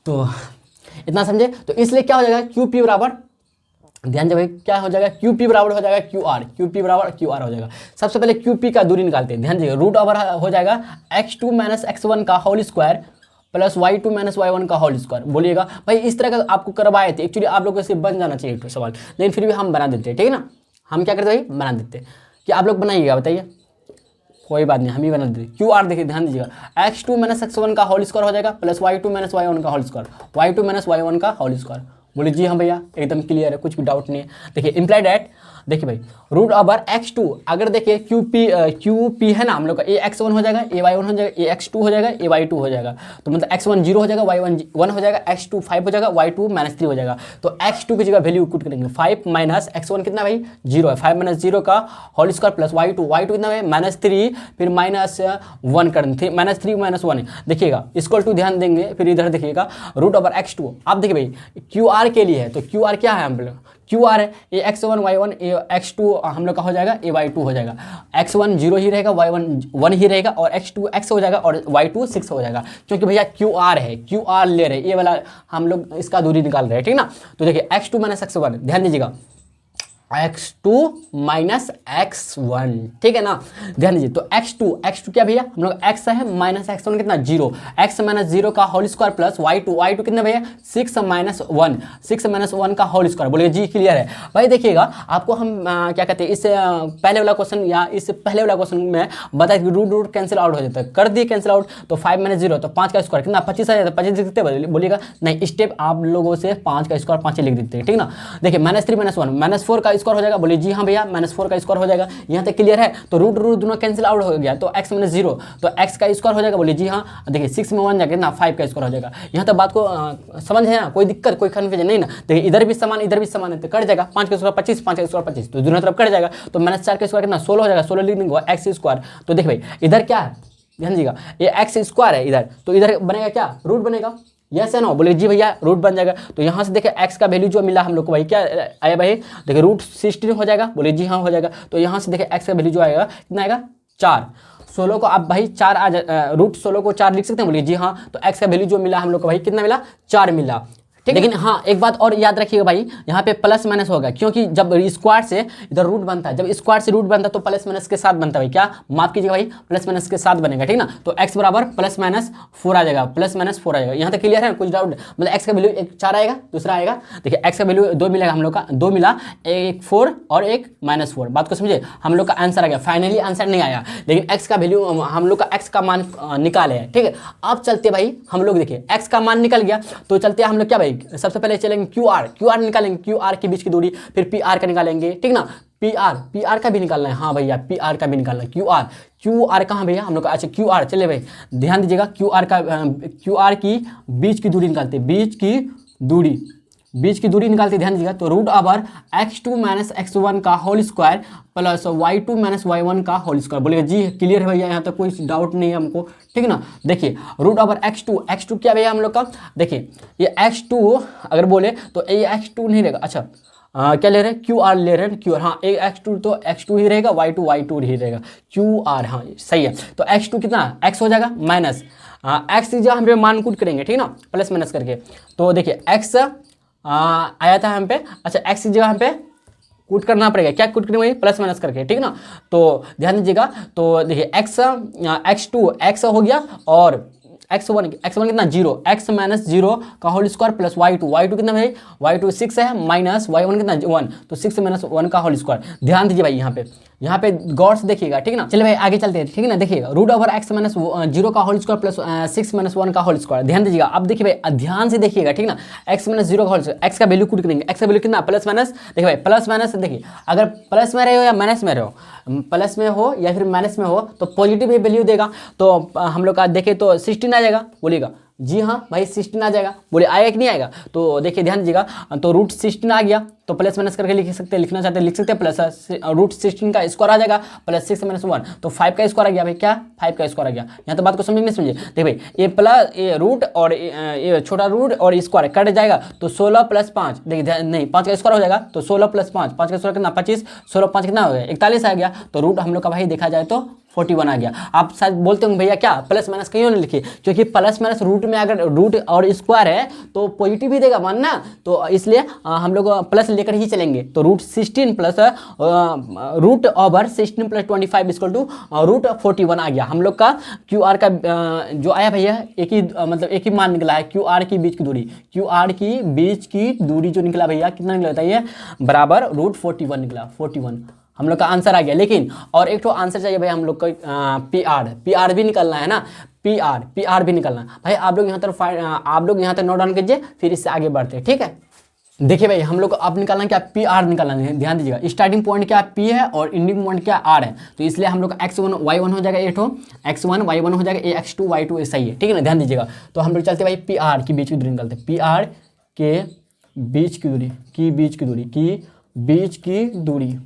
तो इतना समझे। तो इसलिए क्या हो जाएगा QP बराबर, ध्यान दे भाई, क्या हो जाएगा QP बराबर हो जाएगा QR, QP बराबर QR हो जाएगा। सबसे पहले QP का दूरी निकालते हैं, ध्यान दीजिए, रूट ओवर हो जाएगा x2 - x1 का whole square plus y2 - y1 का होल स्क्वायर। बोलिएगा भाई इस तरह का आपको करवाए थे, एक्चुअली आप लोगों से बन जाना चाहिए सवाल, लेकिन फिर भी हम बना देते हैं, ठीक है ना। हम क्या करते हैं भाई, बना देते हैं। कि आप लोग बनाइएगा, बताइए, कोई बात नहीं, हम ही बना देते हैं। QR देखिए, ध्यान दीजिएगा, x2 - x1 का होल स्क्वायर हो जाएगा प्लस y2 - y1 का होल स्क्वायर, y2 - y1 का होल स्क्वायर। बोलिए जी हाँ भैया, एकदम क्लियर है, कुछ भी डाउट नहीं है। देखिए इम्प्लाइड एट, देखिए भाई रूट ओवर x2, अगर देखिए QP है ना हम लोग का, a x1 हो जाएगा, a y1 हो जाएगा, a x2 हो जाएगा, a y2 हो जाएगा। तो मतलब x1 0 हो जाएगा, y1 1 हो जाएगा, x2 5 हो जाएगा, y2 -3 हो जाएगा। तो x2 की जगह वैल्यू पुट करेंगे, 5 माइनस x1 कितना भाई 0 है, 5 - 0 का होल स्क्वायर प्लस y2 कितना है -3, फिर -1 कर देंगे, -3 - 1 देखिएगा, इक्वल टू, ध्यान देंगे फिर इधर देखिएगा रूट ओवर x2। आप देखिए भाई QR के लिए है, तो QR क्या है हम लोग, QR है a x1 y1 a x2 हम लोग का हो जाएगा a y2 हो जाएगा, x1 0 ही रहेगा, y1 1 ही रहेगा, और x2 x हो जाएगा और y2 6 हो जाएगा, क्योंकि भैया QR है, QR ले रहे, ये वाला हम लोग इसका दूरी निकाल रहे हैं, ठीक ना। तो देखिए x2 - x1, ध्यान दीजिएगा, x2 - x1, ठीक है ना, ध्यान दीजिए। तो x2 क्या भैया हम लोग x है माइनस x1 कितना 0, x - 0 का होल स्क्वायर प्लस y2 कितना भैया 6 - 1, 6 - 1 का होल स्क्वायर। बोलिए जी क्लियर है भाई। देखिएगा आपको हम क्या कहते हैं, इससे पहले वाला क्वेश्चन या इससे पहले वाला क्वेश्चन में बताया कि रूट कैंसिल आउट हो जाता है, कर दिए कैंसिल आउट, तो 5 - 0 तो 5 का स्क्वायर कितना 25 आ जाता है, 25 लिखते हैं। बोलिएगा नहीं, स्टेप आप लोगों से 5 का स्क्वायर 5 लिख देते हैं, ठीक ना। देखिए -3 - 1 -4 का स्क्वायर हो जाएगा, बोले जी हाँ भैया -4 का स्क्वायर हो जाएगा। यहाँ तक क्लियर है। तो रूट रूट दोनों कैंसिल आउट हो गया, तो x - 0 तो x का स्क्वायर हो जाएगा, बोले जी हाँ। देखिए 6 में 1 जाके ना 5 का स्क्वायर हो जाएगा। यहाँ तक बात को समझ है ना, कोई दिक्कत कोई कन्फ्यूजन नहीं ना। देखिए इधर भी समान इधर भी समान है तो कट जाएगा, 5 का स्क्वायर 25, 5 का स्क्वायर 25, तो दोनों तरफ कट जाएगा। तो -4 का स्क्वायर कितना 16 हो जाएगा, 16 लिख देंगे x स्क्वायर। तो देखिए भाई इधर क्या है, ध्यान दीजिएगा, ये x स्क्वायर है इधर, तो इधर बनेगा क्या, रूट बनेगा। यस है ना, बोले जी भैया रूट बन जाएगा। तो यहाँ से देखिए x का वैल्यू जो मिला हम लोग को भाई क्या आया भाई, देखिए √16 हो जाएगा, बोले जी हाँ हो जाएगा। तो यहाँ से देखिए x का वैल्यू जो आएगा कितना आएगा 4। 16 को आप भाई 4 √16 को 4 लिख सकते हैं, बोलिए जी हाँ। तो x का वैल्यू जो मिला हम लोग को भाई कितना मिला, 4 मिला। ठीक है, लेकिन हाँ एक बात और याद रखिएगा भाई, यहाँ पे प्लस माइनस होगा, क्योंकि जब स्क्वायर से इधर रूट बनता है, जब स्क्वायर से रूट बनता है तो प्लस माइनस के साथ बनता है भाई, क्या माफ कीजिएगा भाई, प्लस माइनस के साथ बनेगा, ठीक ना। तो x बराबर +-4 आ जाएगा, +-4 आ जाएगा। यहाँ तक क्लियर है, कुछ डाउट, मतलब x का वैल्यू एक 4 आएगा, दूसरा आएगा, देखिए x का वैल्यू 2 मिलेगा हम लोग का, 2 मिला, एक 4 और एक -4। बात को समझे, हम लोग का आंसर आ गया। फाइनली आंसर नहीं आया, लेकिन x का वैल्यू हम लोग का x का मान निकाले है, ठीक है। अब चलते भाई हम लोग, देखिए x का मान निकल गया, तो चलते हम लोग क्या भाई, सबसे पहले चलेंगे QR निकालेंगे, QR के बीच की दूरी, फिर PR का निकालेंगे, ठीक ना। PR का भी निकालना है, हाँ भैया PR का भी निकालना है। QR कहाँ भैया हम लोग का, अच्छा QR, चले भाई ध्यान दीजिएगा, QR की बीच की दूरी निकालते, बीच की दूरी निकालते, ध्यान दीजिएगा। तो √x2 - x1 का whole square plus y2 - y1 का होल स्क्वायर। बोलिए जी क्लियर है भैया, यहाँ तक कोई डाउट नहीं है हमको, ठीक है ना। देखिए √x2 क्या भैया हम लोग का, देखिए ये x2 अगर बोले तो ये x2 नहीं रहेगा, अच्छा क्या ले रहे हैं, QR ले रहे हैं, QR, हाँ एक x2 तो x2 ही रहेगा, y2 ही रहेगा, QR, हाँ सही है। तो x2 कितना x हो जाएगा माइनस x जो हम पे मान कूट करेंगे, ठीक ना, प्लस माइनस करके। तो देखिए x आया था हम पे, अच्छा x की जगह हम पे कूट करना पड़ेगा, क्या कूट करेंगे प्लस माइनस करके, ठीक ना। तो ध्यान दीजिएगा, तो देखिए x हो गया, और x1 कितना 0, x - 0 का होल स्क्वायर प्लस y2 कितना भाई, y2 6 है, माइनस y1 कितना 1, तो 6 - 1 का होल स्क्वायर। ध्यान दीजिए भाई यहाँ पे गौर से देखिएगा, ठीक ना। चलिए भाई आगे चलते हैं, ठीक है ना। देखिएगा √x - 0 का होल स्क्वायर प्लस 6 - 1 का होल स्क्वायर। ध्यान दीजिएगा, अब देखिए भाई ध्यान से देखिएगा, ठीक ना। x - 0 का होल स्क्वायर, x का वैल्यू कूट करेंगे, x का वैल्यू कितना प्लस माइनस, देखिए भाई प्लस माइनस, देखिए अगर प्लस में रहे हो या माइनस में रहे हो, प्लस में हो या फिर माइनस में हो तो पॉजिटिव ही वैल्यू देगा। तो हम लोग का देखें तो 16 आ जाएगा, बोलिएगा जी हाँ भाई 16 आ जाएगा, बोले आएगा कि नहीं आएगा। तो देखिए ध्यान दीजिएगा, तो √16 आ गया, तो प्लस माइनस करके लिख सकते हैं, लिखना चाहते हैं लिख सकते हैं, प्लस √16 का स्क्वायर आ जाएगा प्लस 6 - 1, तो 5 का स्क्वायर आ गया भाई, क्या 5 का स्क्वायर आ गया। यहाँ तो बात को समझ नहीं समझिए, देखिए भाई ये प्लस ये रूट और ये छोटा रूट और स्क्वायर कट जाएगा, तो 16 + 5, देखिए नहीं 5 का स्क्वायर हो जाएगा, तो 16 + 5, 5 का स्क्वायर कितना 25, 16 5 कितना हो गया 41 आ गया। तो रूट हम लोग का भाई देखा जाए तो 41 आ गया। आप शायद बोलते होंगे भैया क्या प्लस माइनस क्यों नहीं लिखिए, क्योंकि प्लस माइनस रूट में अगर रूट और स्क्वायर है तो पॉजिटिव ही देगा मान ना, तो इसलिए हम लोग प्लस लेकर ही चलेंगे। तो √16 प्लस √16 + 25 √41 आ गया। हम लोग का QR का जो आया भैया एक ही मान निकला है, QR की बीच की दूरी जो निकला भैया कितना निकला बताइए, बराबर √41 निकला, 41 हम लोग का आंसर आ गया। लेकिन और एक तो आंसर चाहिए भाई हम लोग को, PR भी निकलना है ना, PR भी निकलना है भाई। आप लोग यहाँ तक नोट डाउन कीजिए, फिर इससे आगे बढ़ते हैं, ठीक है। देखिए भाई हम लोग को अब निकालना क्या, PR निकालना है। ध्यान दीजिएगा स्टार्टिंग पॉइंट क्या P है और एंडिंग पॉइंट क्या R है, तो इसलिए हम लोग का x1 y1 हो जाएगा, x1 y1 हो जाएगा, x2 y2 ऐसा ही है, ठीक है ना। ध्यान दीजिएगा, तो हम लोग चलते भाई PR की बीच की दूरी निकालते हैं, PR के बीच की दूरी,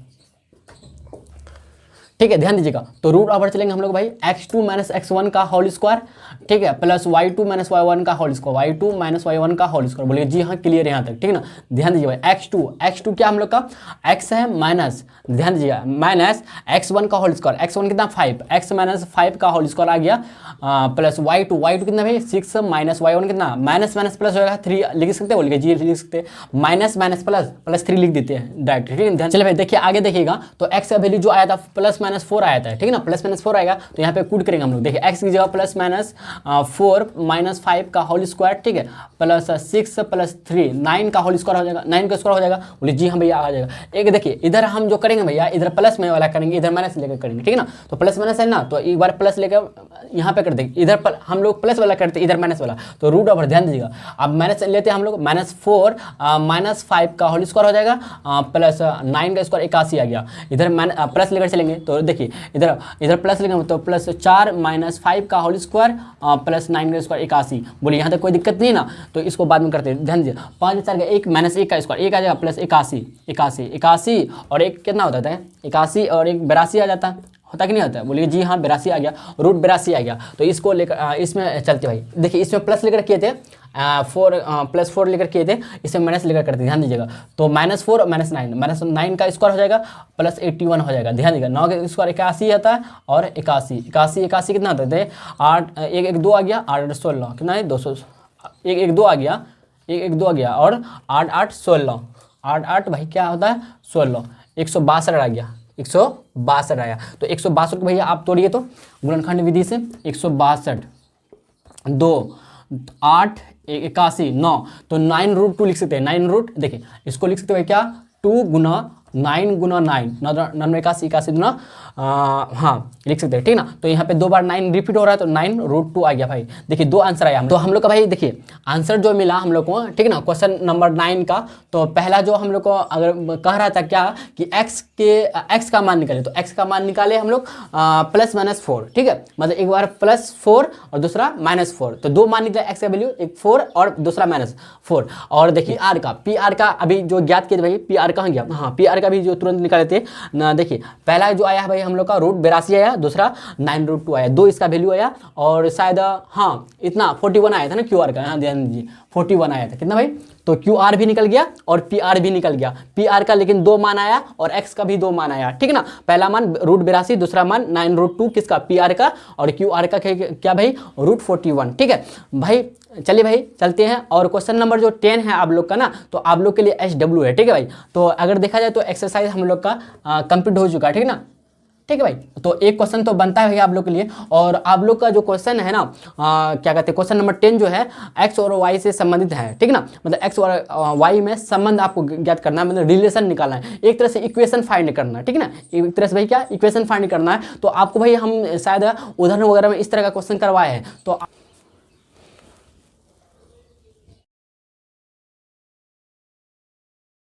ठीक है। ध्यान दीजिएगा, तो रूट ओवर चलेंगे हम लोग भाई x2 - x1 का होल स्क्वायर, ठीक है, प्लस y2 - y1 का होल स्क्वायर, y2 - y1 का होल स्क्वायर। बोलिए जी हाँ क्लियर है यहाँ तक, ठीक है ना। ध्यान दीजिए भाई x2 क्या हम लोग का x है माइनस, ध्यान दीजिएगा माइनस x1 का होल स्क्वायर, x1 कितना 5, x - 5 का होल स्क्वायर आ गया, प्लस y2 कितना भाई 6 - y1 कितना माइनस प्लस होगा 3 लिख सकते हैं, बोलिए जी लिख सकते हैं, माइनस प्लस 3 लिख देते हैं डायरेक्ट, ठीक है। ध्यान चलिए भाई देखिए आगे देखिएगा, तो x का वैल्यू जो आया था प्लस -4 आया था, ठीक है ना, +-4 आएगा तो यहाँ पे कूट करेंगे हम लोग। देखिए x की जगह +-4 -5 का होल स्क्वायर, ठीक है, +6 + 3 9 का होल स्क्वायर हो जाएगा, 9 का स्क्वायर हो जाएगा। बोले जी हाँ भैया आ जाएगा। एक देखिए इधर हम जो करेंगे भैया, इधर प्लस में वाला करेंगे, इधर माइनस लेकर करेंगे, ठीक है ना। तो प्लस माइनस है ना, तो एक बार प्लस लेकर यहाँ पे कर देंगे, इधर हम लोग प्लस वाला करते, इधर माइनस वाला, तो रूट ओवर ध्यान दीजिएगा। अब माइनस लेते हैं हम लोग, -4 -5 का होल स्क्वायर हो जाएगा, +9 का स्क्वायर 81 आ गया। इधर प्लस लेकर चलेंगे तो देखिए इधर प्लस लेंगे तो +4 -5 का होल स्क्वायर +9 का स्क्वायर 81। बोलिए यहाँ तक कोई दिक्कत नहीं ना, तो इसको बाद में करते हैं, ध्यान दीजिए। 5 4 1 -1 का स्क्वायर 1 आ जाएगा, +81 और एक कितना होता है 81 और एक 82 आ जाता है, होता कि नहीं होता है? बोलिए जी हाँ 82 आ गया, रूट 82 आ गया। तो इसको लेकर इसमें चलते भाई, देखिए इसमें प्लस लेकर किए थे, +4 लेकर किए थे, इसमें माइनस लेकर करते, ध्यान दीजिएगा। तो -4 -9 का स्क्वायर हो जाएगा +81 हो जाएगा, ध्यान दीजिएगा। 9 का स्क्वायर 81 आता है और 81 कितना होता है 8 1 1 2 आ गया, 8 16 कितना है 200, 1 1 2 आ गया, 1 1 2 आ गया और 8 8 16 8 8 भाई क्या होता है 16, 162 आ गया, 162 आया। तो 162 को भैया आप तोड़िए तो गुणनखंड विधि से, 162 2 8 81 9, तो 9√2 लिख सकते हैं, 9 देखिए इसको लिख सकते हैं क्या 2 गुना 9 गुना 9 9 81 दुना हाँ लिख सकते हैं, ठीक ना। तो यहाँ पे 2 बार 9 रिपीट हो रहा है तो 9√2 आ गया भाई। देखिए 2 आंसर आया, तो हम लोग का भाई देखिए आंसर जो मिला हम लोग को, ठीक ना, क्वेश्चन नंबर 9 का। तो पहला जो हम लोग को अगर कह रहा था क्या कि x का मान निकाले, तो x का मान निकाले हम लोग +-4, ठीक है, मतलब एक बार +4 और दूसरा -4, तो 2 मान निकला x का वैल्यू, एक 4 और दूसरा -4। और देखिए पी का अभी जो ज्ञात किए भाई, पी कहाँ गया, हाँ पी का भी जो तुरंत निकाले थे ना। देखिए पहला जो आया है भाई हम लोग का √82 आया, दूसरा 9√2 आया, 2 इसका वैल्यू आया और शायद हाँ इतना 41 आया था ना QR का, हाँ ध्यान दीजिए 41 आया था कितना भाई। तो QR भी निकल गया और PR भी निकल गया, PR का लेकिन 2 मान आया और X का भी 2 मान आया, ठीक है ना। पहला मान √82, दूसरा मान 9√2 किसका PR का, और QR का क्या भाई √41, ठीक है भाई। चलिए भाई चलते हैं, और क्वेश्चन नंबर जो 10 है आप लोग का ना, तो आप लोग के लिए SW है, ठीक है भाई। तो अगर देखा जाए तो एक्सरसाइज हम लोग का कंप्लीट हो चुका है, ठीक है ना, ठीक है भाई। तो एक क्वेश्चन तो बनता है भैया आप लोग के लिए, और आप लोग का जो क्वेश्चन है ना क्या कहते हैं, क्वेश्चन नंबर 10 जो है x और y से संबंधित है, ठीक है ना, मतलब x और y में संबंध आपको ज्ञात करना है, मतलब रिलेशन निकालना है, एक तरह से इक्वेशन फाइंड करना है, ठीक है ना, एक तरह से भाई क्या इक्वेशन फाइंड करना है। तो आपको भाई हम शायद उदाहरण वगैरह में इस तरह का क्वेश्चन करवाए हैं, तो